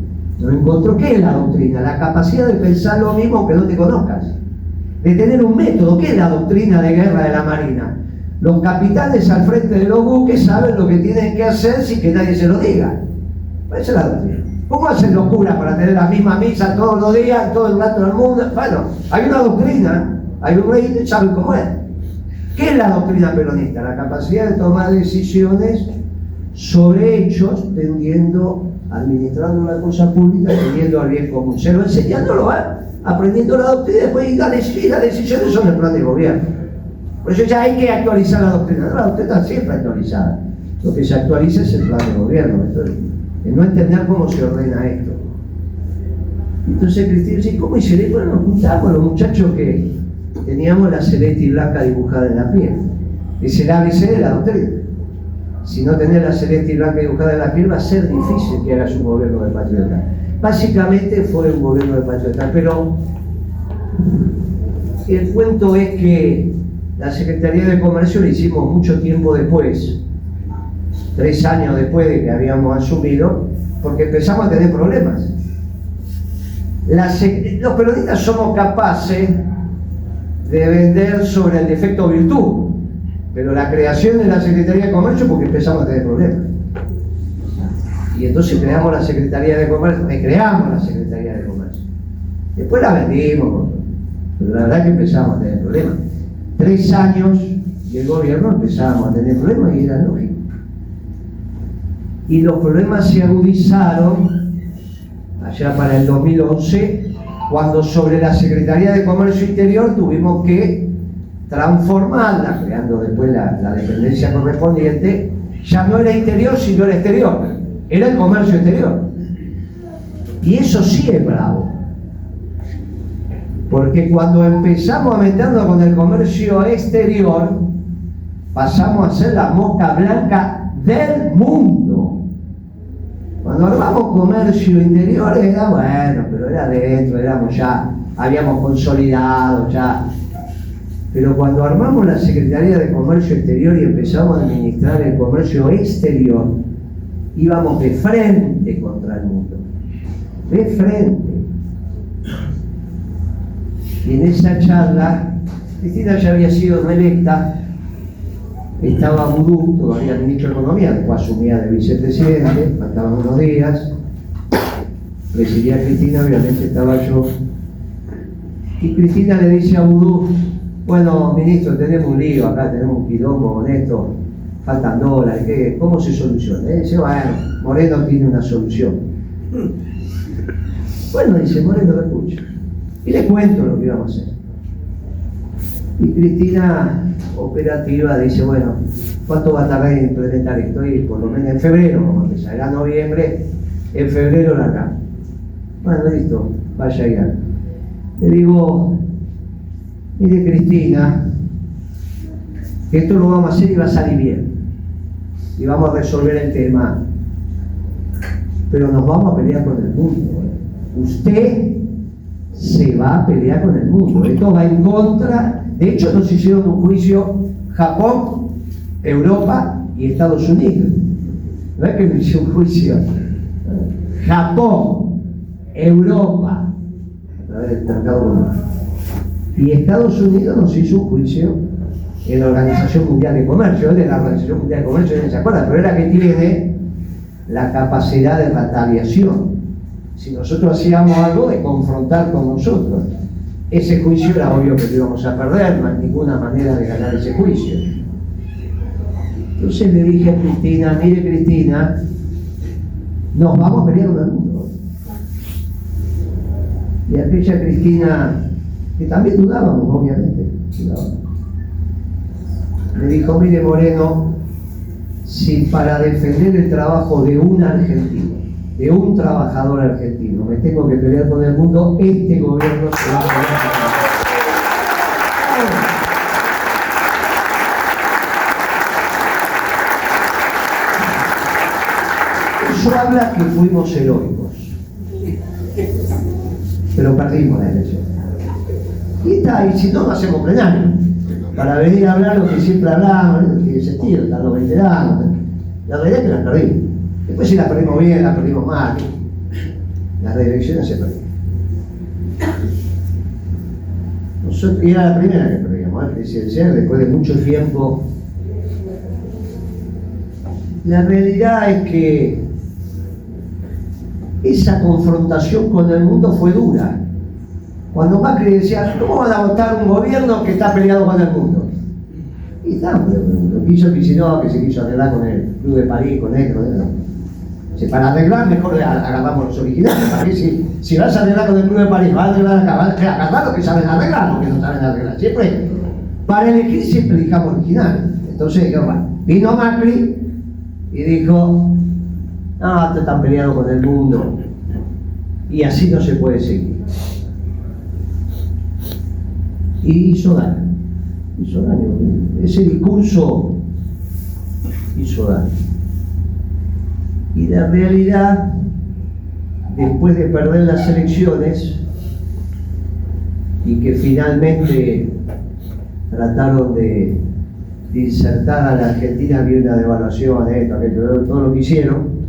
No encontró. ¿Qué es la doctrina? La capacidad de pensar lo mismo aunque no te conozcas. De tener un método. ¿Qué es la doctrina de guerra de la Marina? Los capitanes al frente de los buques saben lo que tienen que hacer sin que nadie se lo diga. Esa es la doctrina. ¿Cómo hacen los curas para tener la misma misa todos los días, todo el rato del mundo? Bueno, hay una doctrina, hay un rey y saben cómo es. ¿Qué es la doctrina peronista? La capacidad de tomar decisiones sobre hechos, administrando una cosa pública, tendiendo al bien común. Se lo enseñándolo, aprendiendo la doctrina y después las decisiones son el plan de gobierno. Por eso ya hay que actualizar la doctrina. No, la doctrina está siempre actualizada. Lo que se actualiza es el plan de gobierno. Entonces, no entender cómo se ordena esto. Entonces Cristina dice, ¿cómo hice? Bueno, nos juntamos los muchachos que teníamos la celeste y blanca dibujada en la piel. Es el ABC de la doctrina. Si no tenés la celeste y blanca dibujada en la piel, va a ser difícil que hagas un gobierno de patriota. Básicamente fue un gobierno de patriota, pero el cuento es que la Secretaría de Comercio la hicimos mucho tiempo después, 3 años después de que habíamos asumido, porque empezamos a tener problemas. Los peronistas somos capaces de vender sobre el defecto virtud, pero la creación de la Secretaría de Comercio porque empezamos a tener problemas. Y entonces creamos la Secretaría de Comercio, recreamos la Secretaría de Comercio. Después la vendimos, pero la verdad que empezamos a tener problemas. 3 años y el gobierno empezamos a tener problemas y era lógico. Y los problemas se agudizaron allá para el 2011, cuando sobre la Secretaría de Comercio Interior tuvimos que transformarla, creando después la dependencia correspondiente. Ya no era interior, sino era exterior. Era el comercio exterior. Y eso sí es bravo. Porque cuando empezamos a meternos con el comercio exterior, pasamos a ser la mosca blanca del mundo. Cuando armamos comercio interior era bueno, pero era dentro, habíamos consolidado ya. Pero cuando armamos la Secretaría de Comercio Exterior y empezamos a administrar el comercio exterior, íbamos de frente contra el mundo. De frente. Y en esa charla, Cristina ya había sido reelecta, estaba Vudú, todavía ministro de Economía, después asumía de vicepresidente, faltaban unos días, presidía Cristina, obviamente estaba yo. Y Cristina le dice a Vudú, bueno, ministro, tenemos un lío acá, tenemos un quilombo con esto, faltan dólares, ¿cómo se soluciona? Y dice, bueno, Moreno tiene una solución. Bueno, dice, Moreno lo escucha. Y le cuento lo que íbamos a hacer. Y Cristina, operativa, dice, bueno, ¿cuánto va a tardar en implementar esto? Y por lo menos en febrero, vamos a empezar, era noviembre, en febrero la acá. Bueno, listo, vaya ya. Le digo, mire Cristina, que esto lo vamos a hacer y va a salir bien. Y vamos a resolver el tema. Pero nos vamos a pelear con el mundo. Usted se va a pelear con el mundo. Esto va en contra. De hecho, nos hicieron un juicio Japón, Europa y Estados Unidos. No es que nos hicieron un juicio Japón, Europa, a través del Tratado Mundial. Y Estados Unidos nos hizo un juicio en la Organización Mundial de Comercio. Él de la Organización Mundial de Comercio, no se acuerda, pero era que tiene la capacidad de retaliación. Si nosotros hacíamos algo, de confrontar con nosotros. Ese juicio era obvio que lo íbamos a perder, no hay ninguna manera de ganar ese juicio. Entonces le dije a Cristina, mire Cristina, nos vamos a pelear con el mundo. Y aquella Cristina, que también dudábamos, obviamente, me dijo, mire Moreno, si para defender el trabajo de un argentino, de un trabajador argentino, me tengo que pelear con el mundo, este gobierno se va a pelear con el mundo. Eso habla que fuimos heroicos, pero perdimos la elección. Y está, y si no, no hacemos plenario. Para venir a hablar lo que siempre hablamos, no tiene sentido, están los veteranos. La realidad es que la perdimos. Después si la perdimos bien, la perdimos mal. Las reelecciones se perdieron. Y era la primera que perdíamos, presidencial, después de mucho tiempo. La realidad es que esa confrontación con el mundo fue dura. Cuando Macri decía, ¿cómo van a votar un gobierno que está peleado con el mundo? Y estábamos, lo quiso Kicillof, que se quiso arreglar con el Club de París, con él. Si para arreglar, mejor agarramos los originales. ¿Para qué? Si vas a arreglar con el Club de París, vas a arreglar acá, vas a agarrar lo que saben arreglar, lo que no saben arreglar. Siempre, para elegir, siempre elijamos originales. Entonces, vino Macri y dijo, no, esto está peleado con el mundo. Y así no se puede seguir. Y hizo daño. Hizo daño. Ese discurso hizo daño. Y la realidad, después de perder las elecciones y que finalmente trataron de insertar a la Argentina, había una devaluación, todo lo que hicieron,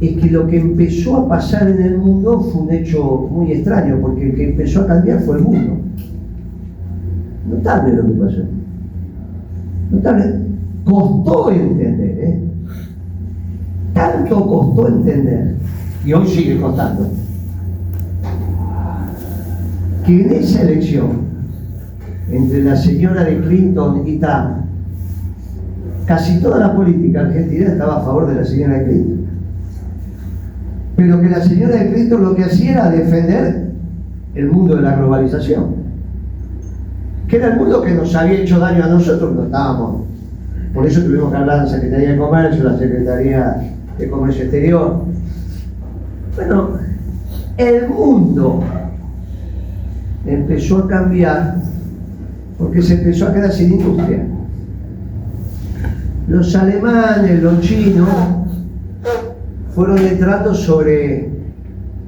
es que lo que empezó a pasar en el mundo fue un hecho muy extraño, porque el que empezó a cambiar fue el mundo. Notable lo que pasó. Notable. Costó entender, ¿eh? Tanto costó entender, y hoy sigue costando, que en esa elección entre la señora de Clinton y Trump, casi toda la política argentina estaba a favor de la señora de Clinton, pero que la señora de Clinton lo que hacía era defender el mundo de la globalización, que era el mundo que nos había hecho daño a nosotros. No estábamos, por eso tuvimos que hablar de la Secretaría de Comercio, la Secretaría de Comercio Exterior. Bueno, el mundo empezó a cambiar porque se empezó a quedar sin industria. Los alemanes, los chinos fueron entrando sobre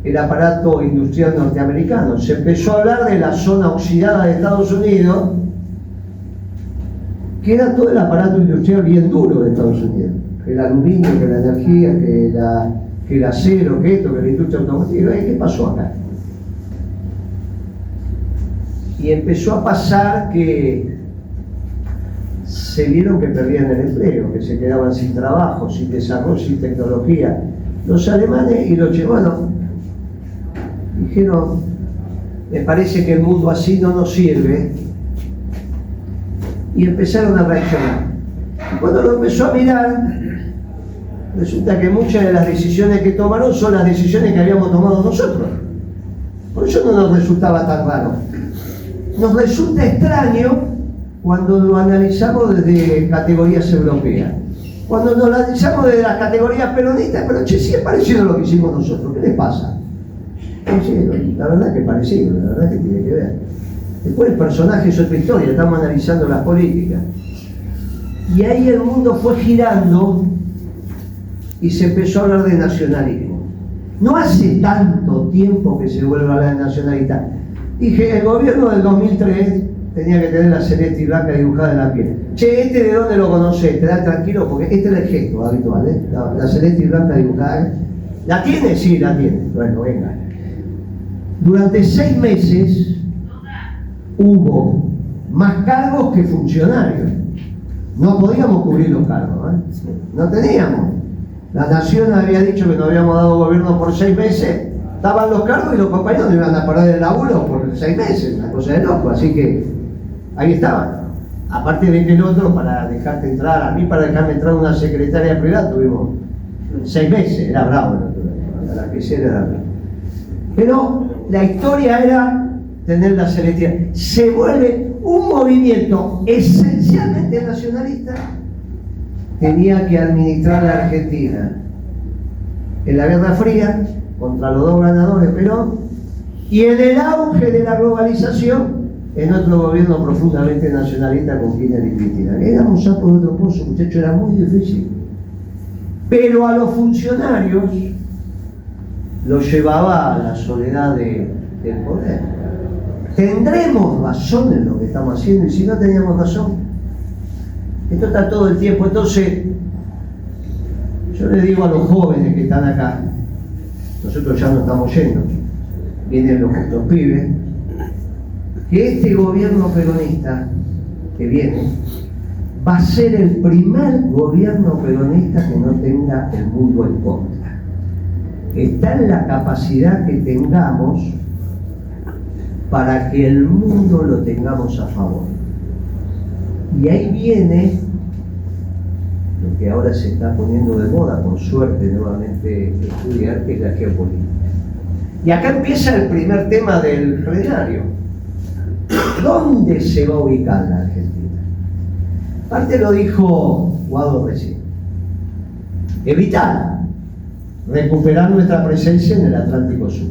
el aparato industrial norteamericano. Se empezó a hablar de la zona oxidada de Estados Unidos, que era todo el aparato industrial bien duro de Estados Unidos. Que el aluminio, que la energía, que el acero, que esto, que la industria automotriz. ¿Qué pasó acá? Y empezó a pasar que se vieron que perdían el empleo, que se quedaban sin trabajo, sin desarrollo, sin tecnología. Los alemanes y los chinos dijeron, me parece que el mundo así no nos sirve, y empezaron a reaccionar. Y cuando lo empezó a mirar, resulta que muchas de las decisiones que tomaron son las decisiones que habíamos tomado nosotros. Por eso no nos resultaba tan raro. Nos resulta extraño cuando lo analizamos desde categorías europeas. Cuando lo analizamos desde las categorías peronistas, pero che, sí es parecido a lo que hicimos nosotros. ¿Qué les pasa? La verdad que es parecido, la verdad que tiene que ver. Después el personaje es otra historia, estamos analizando las políticas. Y ahí el mundo fue girando y se empezó a hablar de nacionalismo. No hace tanto tiempo que se vuelve a hablar de nacionalidad. Dije, el gobierno del 2003 tenía que tener la celeste blanca dibujada en la piel. Che, ¿de dónde lo conocés? Te da tranquilo porque este es el gesto habitual, ¿eh? La celeste blanca dibujada. ¿La tiene? Sí, la tiene. Bueno, venga. Durante 6 meses hubo más cargos que funcionarios. No podíamos cubrir los cargos, ¿eh? No teníamos. La Nación había dicho que nos habíamos dado gobierno por 6 meses, estaban los cargos y los compañeros no iban a parar el laburo por 6 meses, una cosa de loco, así que ahí estaban. Aparte de que el otro, para dejarte entrar, a mí para dejarme entrar una secretaria privada tuvimos 6 meses, era bravo el otro, la que sea era bravo. Pero la historia era tener la celestial. Se vuelve un movimiento esencialmente nacionalista. Tenía que administrar la Argentina en la Guerra Fría contra los dos ganadores Perón y en el auge de la globalización en otro gobierno profundamente nacionalista con Kirchner y Cristina. Éramos sapos de otro pozo, muchachos, era muy difícil. Pero a los funcionarios los llevaba a la soledad del poder. ¿Tendremos razón en lo que estamos haciendo? Y si no teníamos razón, esto está todo el tiempo. Entonces, Yo le digo a los jóvenes que están acá, nosotros ya no estamos yendo, vienen los pibes, que este gobierno peronista que viene va a ser el primer gobierno peronista que no tenga el mundo en contra. Está en la capacidad que tengamos para que el mundo lo tengamos a favor. Y ahí viene lo que ahora se está poniendo de moda, con suerte nuevamente estudiar, que es la geopolítica. Y acá empieza el primer tema del plenario. ¿Dónde se va a ubicar la Argentina? Parte lo dijo Guado recién. Evitar recuperar nuestra presencia en el Atlántico Sur.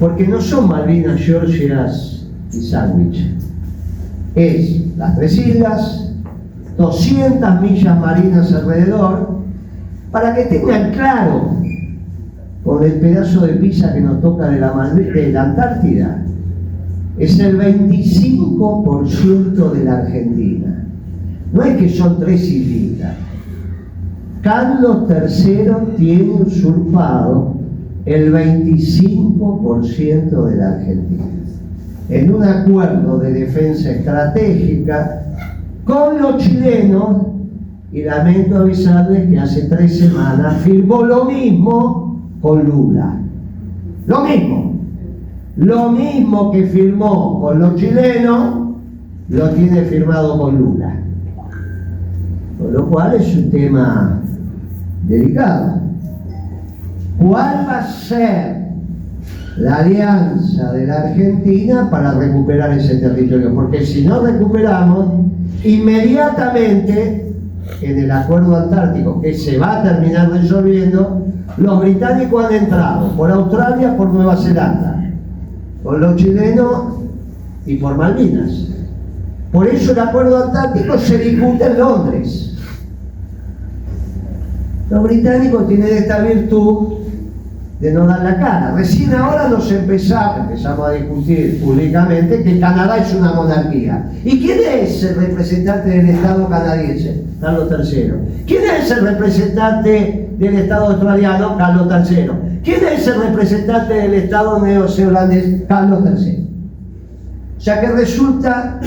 Porque no son Malvinas, Georgias y Sandwich. Es las 3 islas, 200 millas marinas alrededor, para que tengan claro, con el pedazo de pizza que nos toca de la Antártida, es el 25% de la Argentina. No es que son 3 islitas. Carlos III tiene usurpado el 25% de la Argentina, en un acuerdo de defensa estratégica con los chilenos, y lamento avisarles que hace 3 semanas firmó lo mismo con Lula. Lo mismo que firmó con los chilenos, lo tiene firmado con Lula. Con lo cual es un tema delicado. ¿Cuál va a ser la alianza de la Argentina para recuperar ese territorio? Porque si no recuperamos, inmediatamente en el acuerdo antártico, que se va a terminar resolviendo, los británicos han entrado por Australia, por Nueva Zelanda, por los chilenos y por Malvinas. Por eso el acuerdo antártico se discute en Londres. Los británicos tienen esta virtud de no dar la cara. Recién ahora empezamos a discutir públicamente que Canadá es una monarquía. ¿Y quién es el representante del Estado canadiense? Carlos III. ¿Quién es el representante del Estado australiano? Carlos III. ¿Quién es el representante del Estado neozelandés? Carlos III. O sea que resulta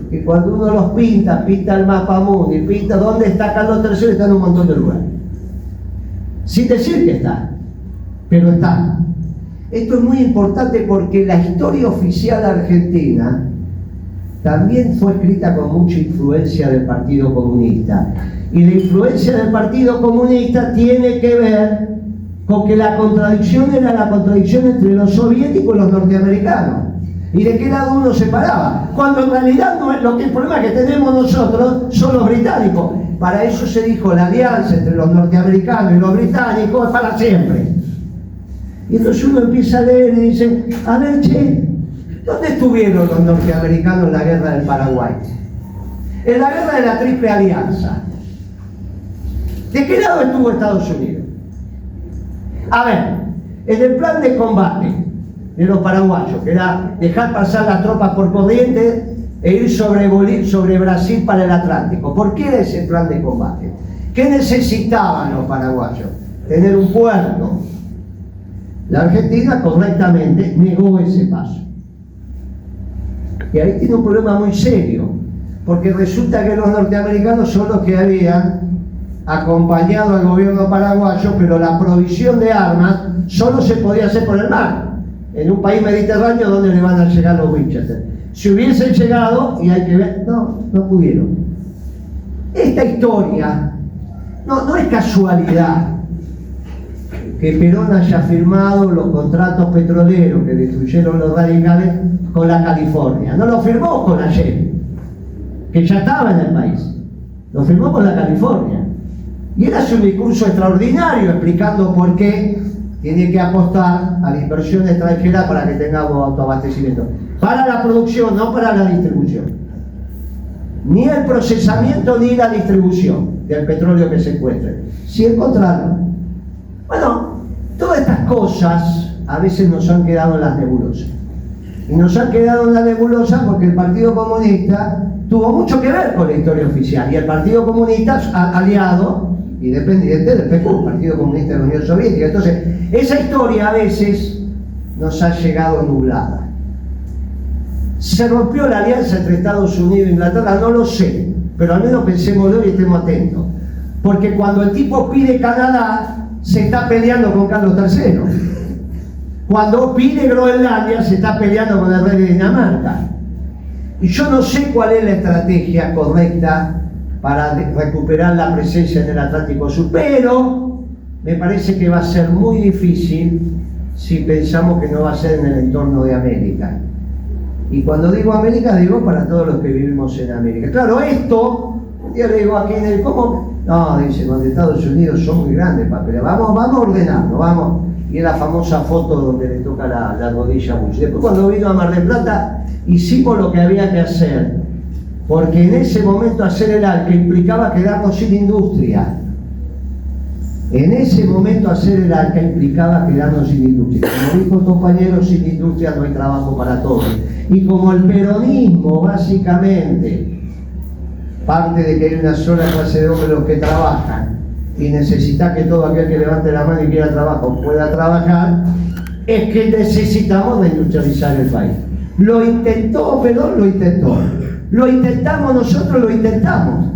que cuando uno los pinta el mapa mundi, pinta dónde está Carlos III, está en un montón de lugares. Sin decir que está, pero está. Esto es muy importante porque la historia oficial argentina también fue escrita con mucha influencia del Partido Comunista. Y la influencia del Partido Comunista tiene que ver con que la contradicción era la contradicción entre los soviéticos y los norteamericanos. ¿Y de qué lado uno se paraba? Cuando en realidad no es lo que el problema que tenemos nosotros son los británicos. Para eso se dijo la alianza entre los norteamericanos y los británicos es para siempre. Y entonces uno empieza a leer y dice, a ver, che, ¿dónde estuvieron los norteamericanos en la guerra del Paraguay? En la guerra de la Triple Alianza. ¿De qué lado estuvo Estados Unidos? A ver, en el plan de combate de los paraguayos, que era dejar pasar las tropas por Corrientes e ir sobre Brasil para el Atlántico. ¿Por qué era ese plan de combate? ¿Qué necesitaban los paraguayos? Tener un puerto. La Argentina correctamente negó ese paso. Y ahí tiene un problema muy serio, porque resulta que los norteamericanos son los que habían acompañado al gobierno paraguayo, pero la provisión de armas solo se podía hacer por el mar, en un país mediterráneo donde le van a llegar los Winchester. Si hubiesen llegado, y hay que ver, no pudieron. Esta historia no es casualidad que Perón haya firmado los contratos petroleros que destruyeron los radicales con la California. No lo firmó con la Shell, que ya estaba en el país. Lo firmó con la California. Y él hace un discurso extraordinario explicando por qué tiene que apostar a la inversión extranjera para que tengamos autoabastecimiento. Para la producción, no para la distribución. Ni el procesamiento ni la distribución del petróleo que se encuentre. Si encontraron. Bueno, todas estas cosas a veces nos han quedado en las nebulosas. Y nos han quedado en la nebulosa porque el Partido Comunista tuvo mucho que ver con la historia oficial. Y el Partido Comunista aliado independiente del PQ, Partido Comunista de la Unión Soviética. Entonces, esa historia a veces nos ha llegado nublada. ¿Se rompió la alianza entre Estados Unidos e Inglaterra? No lo sé, pero al menos pensémoslo y estemos atentos. Porque cuando el tipo pide Canadá, se está peleando con Carlos III. Cuando pide Groenlandia, se está peleando con el rey de Dinamarca. Y yo no sé cuál es la estrategia correcta para recuperar la presencia en el Atlántico Sur, pero me parece que va a ser muy difícil si pensamos que no va a ser en el entorno de América. Y cuando digo América, digo para todos los que vivimos en América. Claro, esto, un día le digo aquí en el ¿cómo? No, dice, los Estados Unidos son muy grandes para pelear. Vamos a ordenarlo, vamos. Y es la famosa foto donde le toca la rodilla a Bush. Después cuando vino a Mar del Plata, hicimos lo que había que hacer. Porque en ese momento hacer el ALCA implicaba quedarnos sin industria. En ese momento hacer el ALCA implicaba quedarnos sin industria. Como dijo el compañero, sin industria no hay trabajo para todos. Y como el peronismo básicamente parte de que hay una sola clase de hombres los que trabajan y necesita que todo aquel que levante la mano y quiera trabajo pueda trabajar, es que necesitamos reindustrializar el país. Lo intentó Perón, lo intentó. Lo intentamos nosotros, lo intentamos.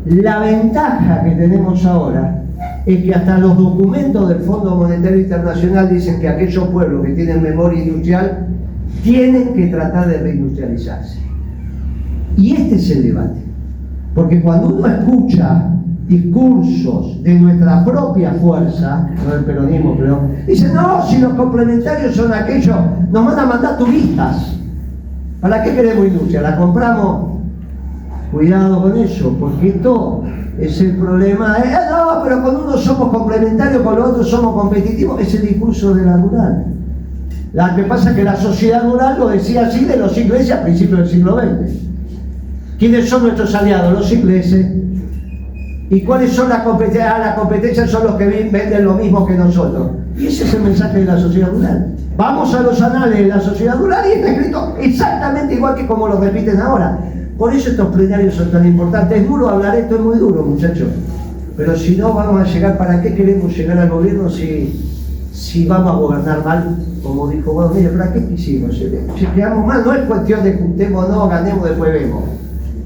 La ventaja que tenemos ahora es que hasta los documentos del Fondo Monetario Internacional dicen que aquellos pueblos que tienen memoria industrial tienen que tratar de reindustrializarse. Y este es el debate. Porque cuando uno escucha discursos de nuestra propia fuerza, no del peronismo, pero dicen, no, si los complementarios son aquellos, nos van a mandar turistas. ¿Para qué queremos industria? ¿La compramos? Cuidado con eso, porque esto es el problema. No, pero con uno somos complementarios, con los otros somos competitivos. Es el discurso de la rural. Lo que pasa es que la sociedad rural lo decía así de los ingleses a principios del siglo XX. ¿Quiénes son nuestros aliados? Los ingleses. ¿Y cuáles son las competencias? Las competencias son los que venden lo mismo que nosotros. Y ese es el mensaje de la sociedad rural. Vamos a los anales de la sociedad rural y está escrito exactamente igual que como lo repiten ahora. Por eso estos plenarios son tan importantes. Es duro hablar esto, es muy duro, muchachos. Pero si no vamos a llegar, ¿para qué queremos llegar al gobierno si vamos a gobernar mal? Como dijo, bueno, mire, ¿para qué quisimos? Si quedamos mal, no es cuestión de juntemos, no, ganemos, después vemos.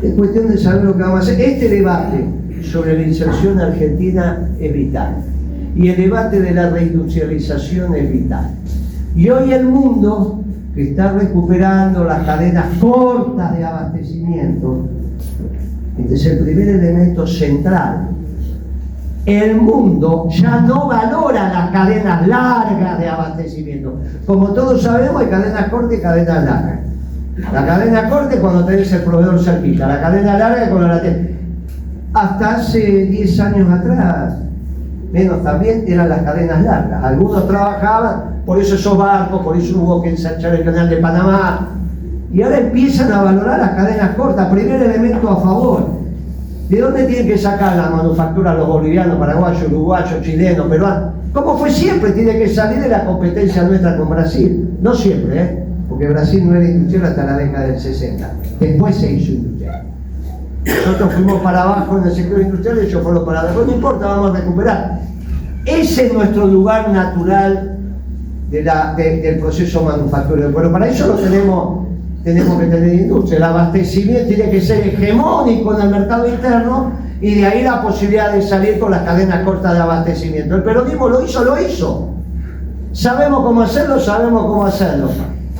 Es cuestión de saber lo que vamos a hacer. Este debate sobre la inserción argentina es vital. Y el debate de la reindustrialización es vital. Y hoy el mundo, que está recuperando las cadenas cortas de abastecimiento, este es el primer elemento central. El mundo ya no valora las cadenas largas de abastecimiento. Como todos sabemos, hay cadenas cortas y cadenas largas. La cadena corta es cuando tenés el proveedor cerquita, la cadena larga es cuando la tenés. Hasta hace 10 años atrás, menos también, eran las cadenas largas. Algunos trabajaban, por eso esos barcos, por eso hubo que ensanchar el canal de Panamá. Y ahora empiezan a valorar las cadenas cortas. Primer elemento a favor. ¿De dónde tienen que sacar la manufactura los bolivianos, paraguayos, uruguayos, chilenos, peruanos? Como fue siempre, tiene que salir de la competencia nuestra con Brasil. No siempre, porque Brasil no era industrial hasta la década del 60. Después se hizo industrial. Nosotros fuimos para abajo en el sector industrial y ellos fueron para abajo. No importa, vamos a recuperar. Ese es nuestro lugar natural del proceso manufacturero. Pero para eso lo tenemos que tener industria. El abastecimiento tiene que ser hegemónico en el mercado interno y de ahí la posibilidad de salir con las cadenas cortas de abastecimiento. El peronismo lo hizo. Sabemos cómo hacerlo.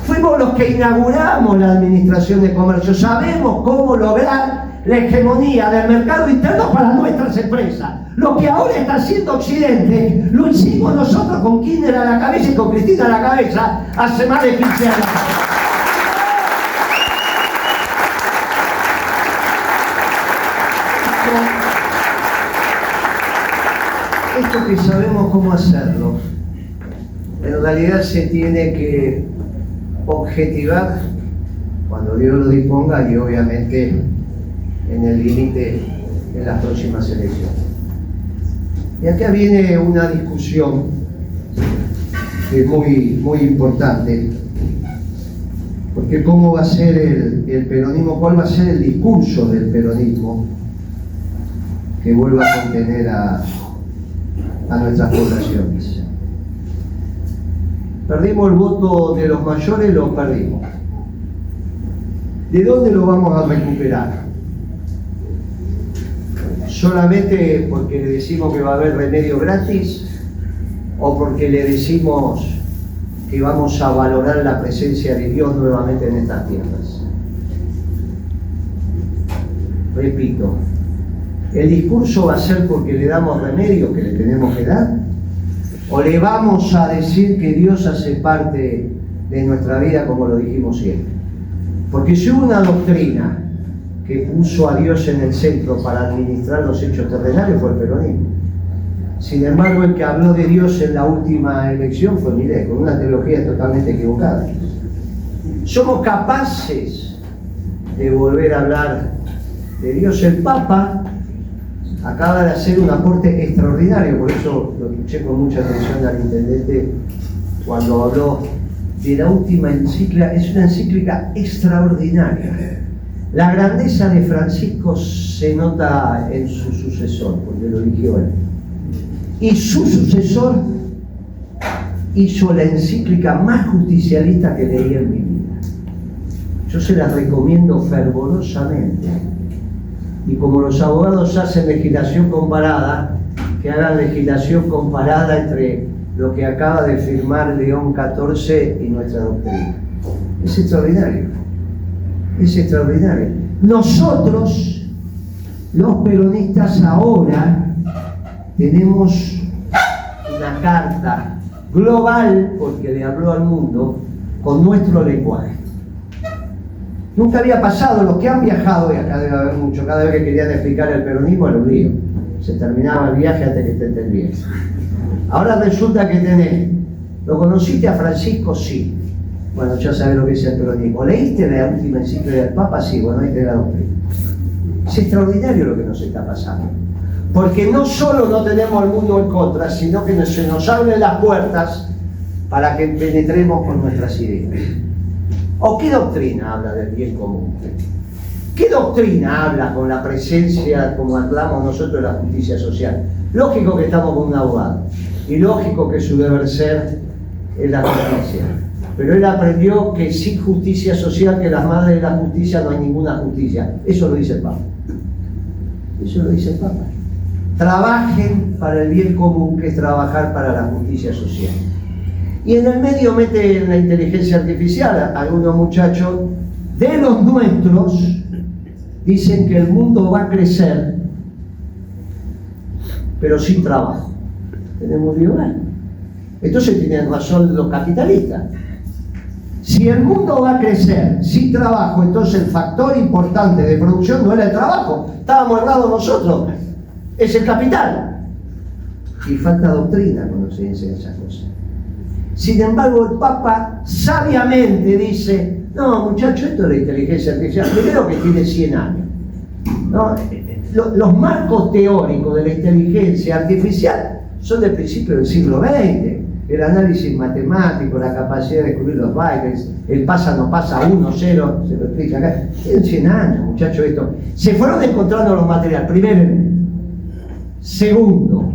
Fuimos los que inauguramos la administración de comercio. Sabemos cómo lograr la hegemonía del mercado interno para nuestras empresas. Lo que ahora está haciendo Occidente, lo hicimos nosotros con Kirchner a la cabeza y con Cristina a la cabeza hace más de 15 años. Esto que sabemos cómo hacerlo, en realidad se tiene que objetivar cuando Dios lo disponga y obviamente en el límite de las próximas elecciones. Y acá viene una discusión que es muy importante, porque cómo va a ser el peronismo, cuál va a ser el discurso del peronismo que vuelva a contener a nuestras poblaciones. Perdimos el voto de los mayores, lo perdimos. ¿De dónde lo vamos a recuperar? ¿Solamente porque le decimos que va a haber remedio gratis? ¿O porque le decimos que vamos a valorar la presencia de Dios nuevamente en estas tierras? Repito, ¿el discurso va a ser porque le damos remedio que le tenemos que dar? ¿O le vamos a decir que Dios hace parte de nuestra vida como lo dijimos siempre? Porque si hubo una doctrina que puso a Dios en el centro para administrar los hechos terrenales fue el peronismo. Sin embargo, el que habló de Dios en la última elección fue Milei, con una teología totalmente equivocada. Somos capaces de volver a hablar de Dios. El Papa acaba de hacer un aporte extraordinario, por eso lo escuché con mucha atención al intendente cuando habló de la última encíclica. Es una encíclica extraordinaria. La grandeza de Francisco se nota en su sucesor, porque lo eligió él. Y su sucesor hizo la encíclica más justicialista que leí en mi vida. Yo se las recomiendo fervorosamente. Y como los abogados hacen legislación comparada, que hagan legislación comparada entre lo que acaba de firmar León XIV y nuestra doctrina. Es extraordinario. Es extraordinario. Nosotros, los peronistas, ahora tenemos una carta global, porque le habló al mundo, con nuestro lenguaje. Nunca había pasado, los que han viajado, y acá debe haber mucho, cada vez que querían explicar el peronismo era un lío. Se terminaba el viaje antes que te entendías. Ahora resulta que tenés, ¿lo conociste a Francisco? Sí. Bueno, ya sabés lo que es el peronismo. ¿Leíste la última encíclica del Papa? Sí, bueno, ahí te la doctrina. Es extraordinario lo que nos está pasando. Porque no solo no tenemos al mundo en contra, sino que se nos abren las puertas para que penetremos con nuestras ideas. ¿O qué doctrina habla del bien común? ¿Qué doctrina habla con la presencia, como hablamos nosotros, de la justicia social? Lógico que estamos con un abogado, y lógico que su deber ser es la justicia. Pero él aprendió que sin justicia social, que las madres de la justicia, no hay ninguna justicia. Eso lo dice el Papa. Eso lo dice el Papa. Trabajen para el bien común, que es trabajar para la justicia social. Y en el medio mete la inteligencia artificial. Algunos muchachos de los nuestros dicen que el mundo va a crecer, pero sin trabajo. Tenemos que ver. Entonces tienen razón los capitalistas. Si el mundo va a crecer sin trabajo, entonces el factor importante de producción no era el trabajo. Estábamos errados nosotros. Es el capital. Y falta doctrina cuando se dicen esas cosas. Sin embargo, el Papa sabiamente dice, no, muchachos, esto es la inteligencia artificial. Primero que tiene 100 años. ¿No? Los marcos teóricos de la inteligencia artificial son del principio del siglo XX. El análisis matemático, la capacidad de descubrir los bytes, el pasa, no pasa, 1, 0, se lo explica acá. Tienen 100 años, muchachos, esto. Se fueron encontrando los materiales, primero. Segundo,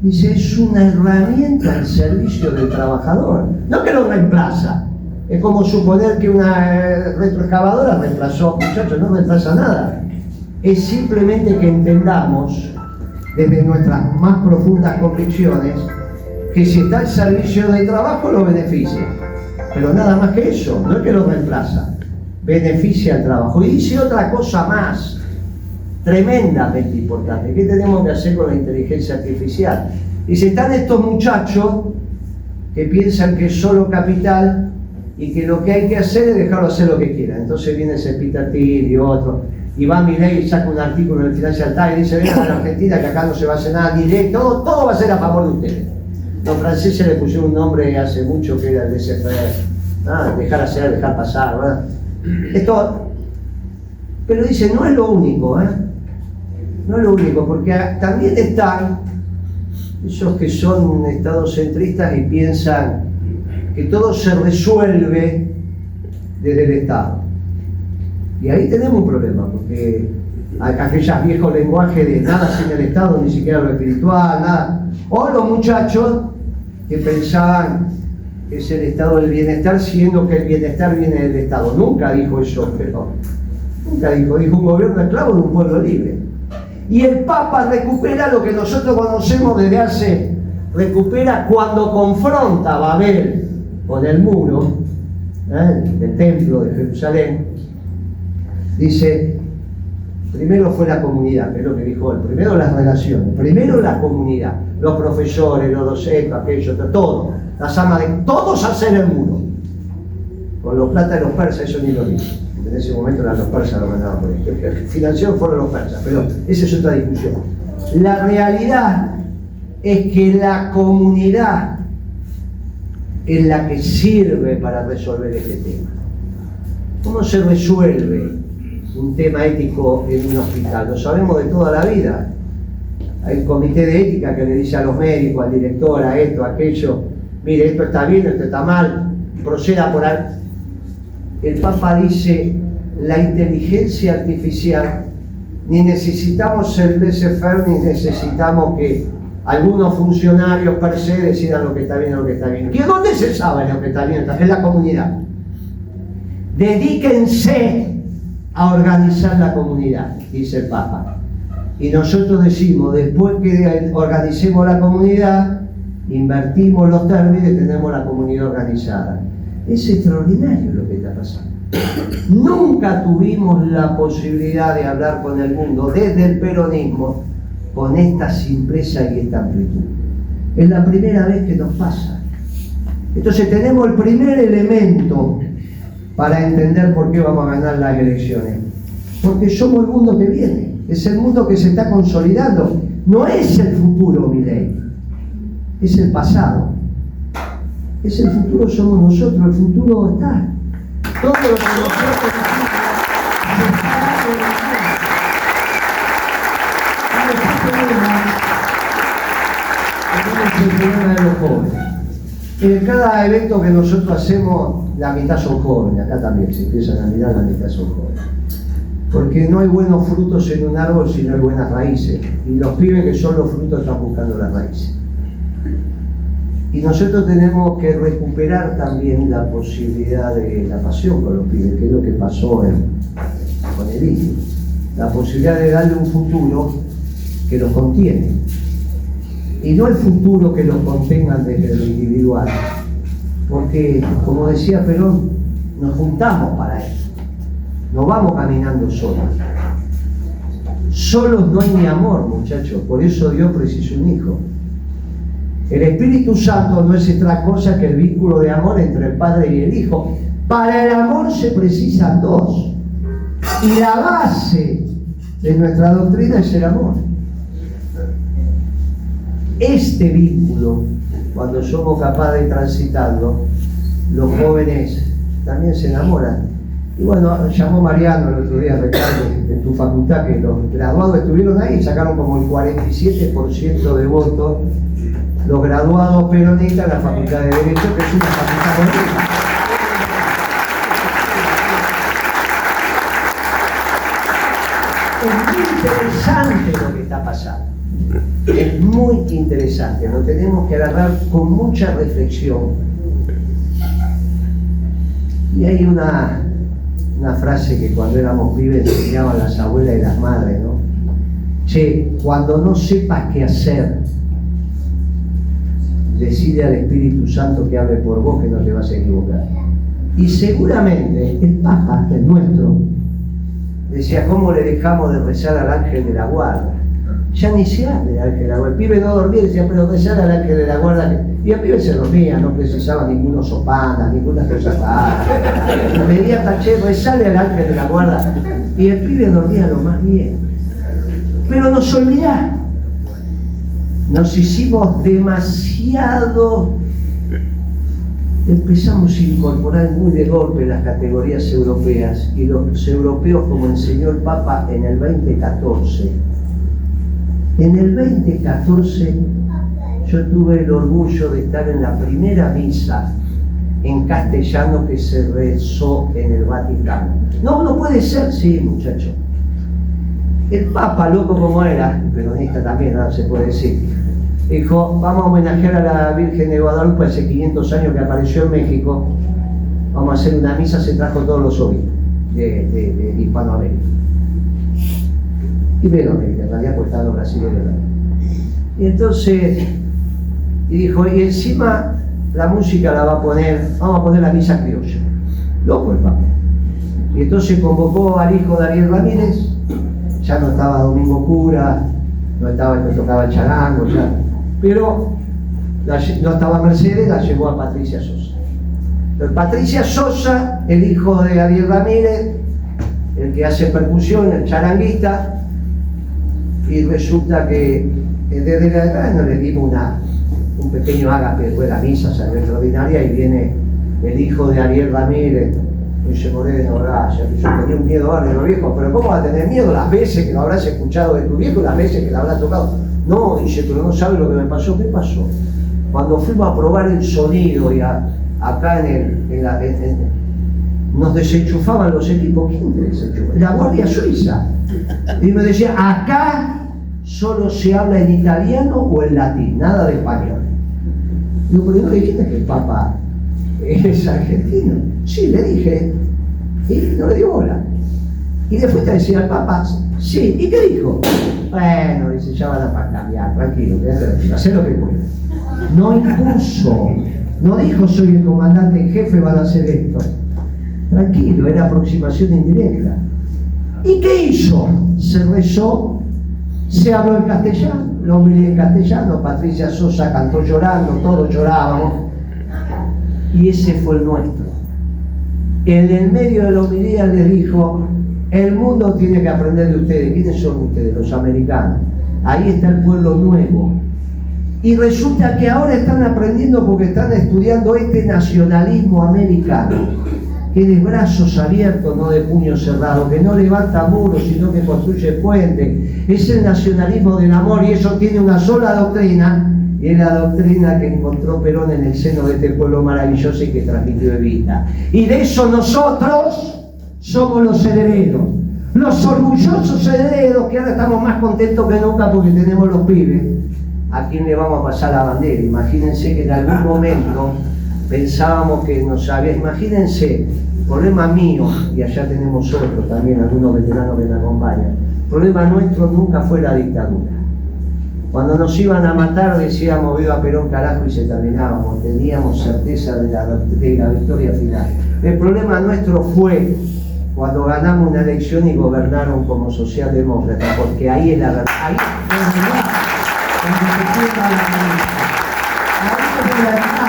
dice, es una herramienta al servicio del trabajador, no que lo reemplaza. Es como suponer que una retroexcavadora reemplazó, muchachos, no reemplaza nada. Es simplemente que entendamos, desde nuestras más profundas convicciones, que si está al servicio del trabajo lo beneficia. Pero nada más que eso, no es que lo reemplaza, beneficia al trabajo. Y dice otra cosa más, tremendamente importante. ¿Qué tenemos que hacer con la inteligencia artificial? Dice, están estos muchachos que piensan que es solo capital y que lo que hay que hacer es dejarlo hacer lo que quieran. Entonces viene ese Peter Thiel y otro, y va Milei y saca un artículo en el Financial Times y dice, vengan a la Argentina que acá no se va a hacer nada, ni ley, todo va a ser a favor de ustedes. Los franceses le pusieron un nombre hace mucho que era el laissez-faire, dejar hacer, dejar pasar, ¿verdad? Esto, pero dice, no es lo único, no es lo único, porque también están esos que son estadocentristas y piensan que todo se resuelve desde el Estado. Y ahí tenemos un problema, porque aquellos viejos lenguajes de nada sin el Estado, ni siquiera lo espiritual, nada. O los muchachos que pensaban que es el estado del bienestar, siendo que el bienestar viene del Estado. Nunca dijo eso, pero nunca dijo un gobierno esclavo de un pueblo libre. Y el Papa recupera lo que nosotros conocemos desde hace, recupera cuando confronta a Babel con el muro del templo de Jerusalén. Dice, primero fue la comunidad, que es lo que dijo él, primero las relaciones, primero la comunidad, los profesores, los docentes, aquellos, todo, las amas de todos hacer el muro. Con los plata de los persas, eso ni lo dice. En ese momento eran los persas los mandaban por esto. El financiero fueron los persas, pero esa es otra discusión. La realidad es que la comunidad es la que sirve para resolver este tema. ¿Cómo se resuelve un tema ético en un hospital? Lo sabemos de toda la vida. Hay un comité de ética que le dice a los médicos, al director, a esto, a aquello, mire, esto está bien, esto está mal, proceda por ahí. El Papa dice, la inteligencia artificial, ni necesitamos el laissez-faire, ni necesitamos que algunos funcionarios per se decidan lo que está bien o lo que está bien. ¿Y dónde se sabe lo que está bien? En la comunidad. Dedíquense a organizar la comunidad, dice el Papa. Y nosotros decimos, después que organicemos la comunidad, invertimos los términos y tenemos la comunidad organizada. Es extraordinario lo que está pasando. Nunca tuvimos la posibilidad de hablar con el mundo desde el peronismo con esta simpleza y esta amplitud. Es la primera vez que nos pasa. Entonces tenemos el primer elemento para entender por qué vamos a ganar las elecciones. Porque somos el mundo que viene. Es el mundo que se está consolidando. No es el futuro, Milei. Es el pasado. Es el futuro, somos nosotros. El futuro está. Todo lo que nosotros decimos se está realizando. Tenemos el problema de los jóvenes. En cada evento que nosotros hacemos, la mitad son jóvenes. Acá también se empiezan a mirar, la mitad son jóvenes. Porque no hay buenos frutos en un árbol si no hay buenas raíces. Y los pibes que son los frutos están buscando las raíces. Y nosotros tenemos que recuperar también la posibilidad de la pasión con los pibes, que es lo que pasó con el hijo. La posibilidad de darle un futuro que los contiene. Y no el futuro que los contengan desde lo individual. Porque, como decía Perón, nos juntamos para eso. No vamos caminando solos. Solos no hay ni amor, muchachos. Por eso Dios precisó un hijo. El Espíritu Santo no es otra cosa que el vínculo de amor entre el Padre y el Hijo. Para el amor se precisan dos. Y la base de nuestra doctrina es el amor. Este vínculo, cuando somos capaces de transitarlo, los jóvenes también se enamoran. Y bueno, llamó Mariano el otro día, Ricardo, en tu facultad, que los graduados estuvieron ahí, sacaron como el 47% de votos. Los graduados peronistas de la Facultad de Derecho, que es una facultad bonita. Es muy interesante lo que está pasando. Es muy interesante. Lo tenemos que agarrar con mucha reflexión. Y hay una frase que cuando éramos pibes enseñaban las abuelas y las madres, ¿no? Che, cuando no sepas qué hacer, decide al Espíritu Santo que hable por vos, que no te vas a equivocar. Y seguramente el Papa, el nuestro, decía, ¿cómo le dejamos de rezar al ángel de la guarda? Ya ni se habla del ángel de la guarda. El pibe no dormía y decía, pero rezar al ángel de la guarda. Y el pibe se dormía, no precisaba ninguno sopana, ninguna cosa rara. Medía taché, rezarle al ángel de la guarda. Y el pibe dormía lo más bien. Pero nos olvidamos. Nos hicimos demasiado, empezamos a incorporar muy de golpe las categorías europeas, y los europeos, como enseñó el Papa en el 2014. En el 2014 yo tuve el orgullo de estar en la primera misa en castellano que se rezó en el Vaticano. No puede ser, sí, muchachos. El Papa, loco como era, peronista también, ¿no? Se puede decir, dijo, vamos a homenajear a la Virgen de Guadalupe hace 500 años que apareció en México, vamos a hacer una misa, se trajo todos los obispos de Hispanoamérica. Iberoamérica, en realidad pues estaba Brasil y Iberoamérica. Y entonces, y dijo, y encima la música la va a poner, vamos a poner la misa criolla. Loco el Papa. Y entonces convocó al hijo de Ariel Ramírez, ya no estaba Domingo Cura, no tocaba el charango, ya, pero no estaba Mercedes, la llevó a Patricia Sosa. Entonces, Patricia Sosa, el hijo de Ariel Ramírez, el que hace percusión, el charanguista, y resulta que desde la le dimos un pequeño ágape después de la misa, salió extraordinaria, y viene el hijo de Ariel Ramírez, dice Moreno, gracias, yo tenía un miedo de los viejos, pero ¿cómo va a tener miedo las veces que lo habrás escuchado de tu viejo, las veces que lo habrás tocado? No, dice, pero no sabe lo que me pasó. ¿Qué pasó? Cuando fuimos a probar el sonido y acá nos desenchufaban los equipos. ¿Quién te desenchufa? La Guardia Suiza. Y me decía, acá solo se habla en italiano o en latín, nada de español. Digo, pero no dijiste que el Papa es argentino. Sí, le dije, y no le dio bola. Y después te decía al Papa, sí, ¿y qué dijo? Bueno, dice, ya van a cambiar, tranquilo, hacé lo que pueda. No impuso, no dijo soy el comandante en jefe, van a hacer esto. Tranquilo, era aproximación indirecta. ¿Y qué hizo? Se rezó, se habló en castellano, lo miré en castellano, Patricia Sosa cantó llorando, todos llorábamos. Y ese fue el nuestro. En el medio de la homilía les dijo, el mundo tiene que aprender de ustedes. ¿Quiénes son ustedes? Los americanos. Ahí está el pueblo nuevo. Y resulta que ahora están aprendiendo porque están estudiando este nacionalismo americano, que es de brazos abiertos, no de puños cerrados, que no levanta muros, sino que construye puentes. Es el nacionalismo del amor, y eso tiene una sola doctrina, y es la doctrina que encontró Perón en el seno de este pueblo maravilloso y que transmitió Evita. Y de eso nosotros somos los herederos, los orgullosos herederos, que ahora estamos más contentos que nunca porque tenemos los pibes. ¿A quién le vamos a pasar la bandera? Imagínense que en algún momento pensábamos que nos había... Imagínense, problema mío, y allá tenemos otros también, algunos veteranos que me acompañan, el problema nuestro nunca fue la dictadura. Cuando nos iban a matar decíamos viva Perón carajo y se terminábamos, teníamos certeza de la victoria final. El problema nuestro fue cuando ganamos una elección y gobernaron como socialdemócratas, porque ahí es la verdad, ahí es la verdad, cuando se quiebra la cabeza, ahí es la verdad,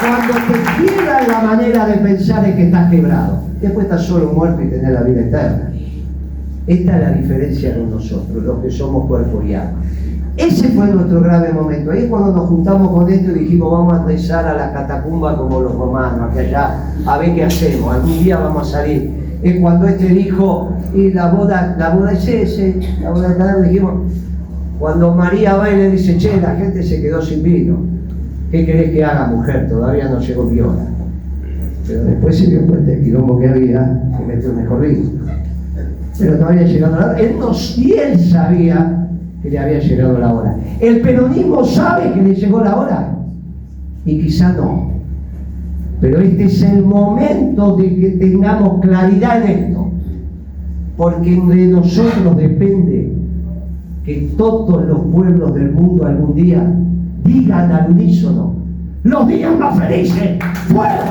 cuando te quiebra la manera de pensar es que estás quebrado, después estás solo muerto y tenés la vida eterna. Esta es la diferencia con nosotros, los que somos cuerpo y alma. Ese fue nuestro grave momento. Ahí es cuando nos juntamos con esto y dijimos, vamos a rezar a la catacumba como los romanos, que allá, a ver qué hacemos, algún día vamos a salir. Es cuando este dijo, y la boda es ese, la boda de cada uno, dijimos, cuando María va y le dice, che, la gente se quedó sin vino, ¿qué querés que haga, mujer? Todavía no llegó mi hora. Pero después se dio cuenta del quilombo que había, que metió un mejor vino. Pero no había llegado la hora. Y él sabía que le había llegado la hora. ¿El peronismo sabe que le llegó la hora? Y quizá no. Pero este es el momento de que tengamos claridad en esto. Porque de nosotros depende que todos los pueblos del mundo algún día digan al unísono: los días más felices fueron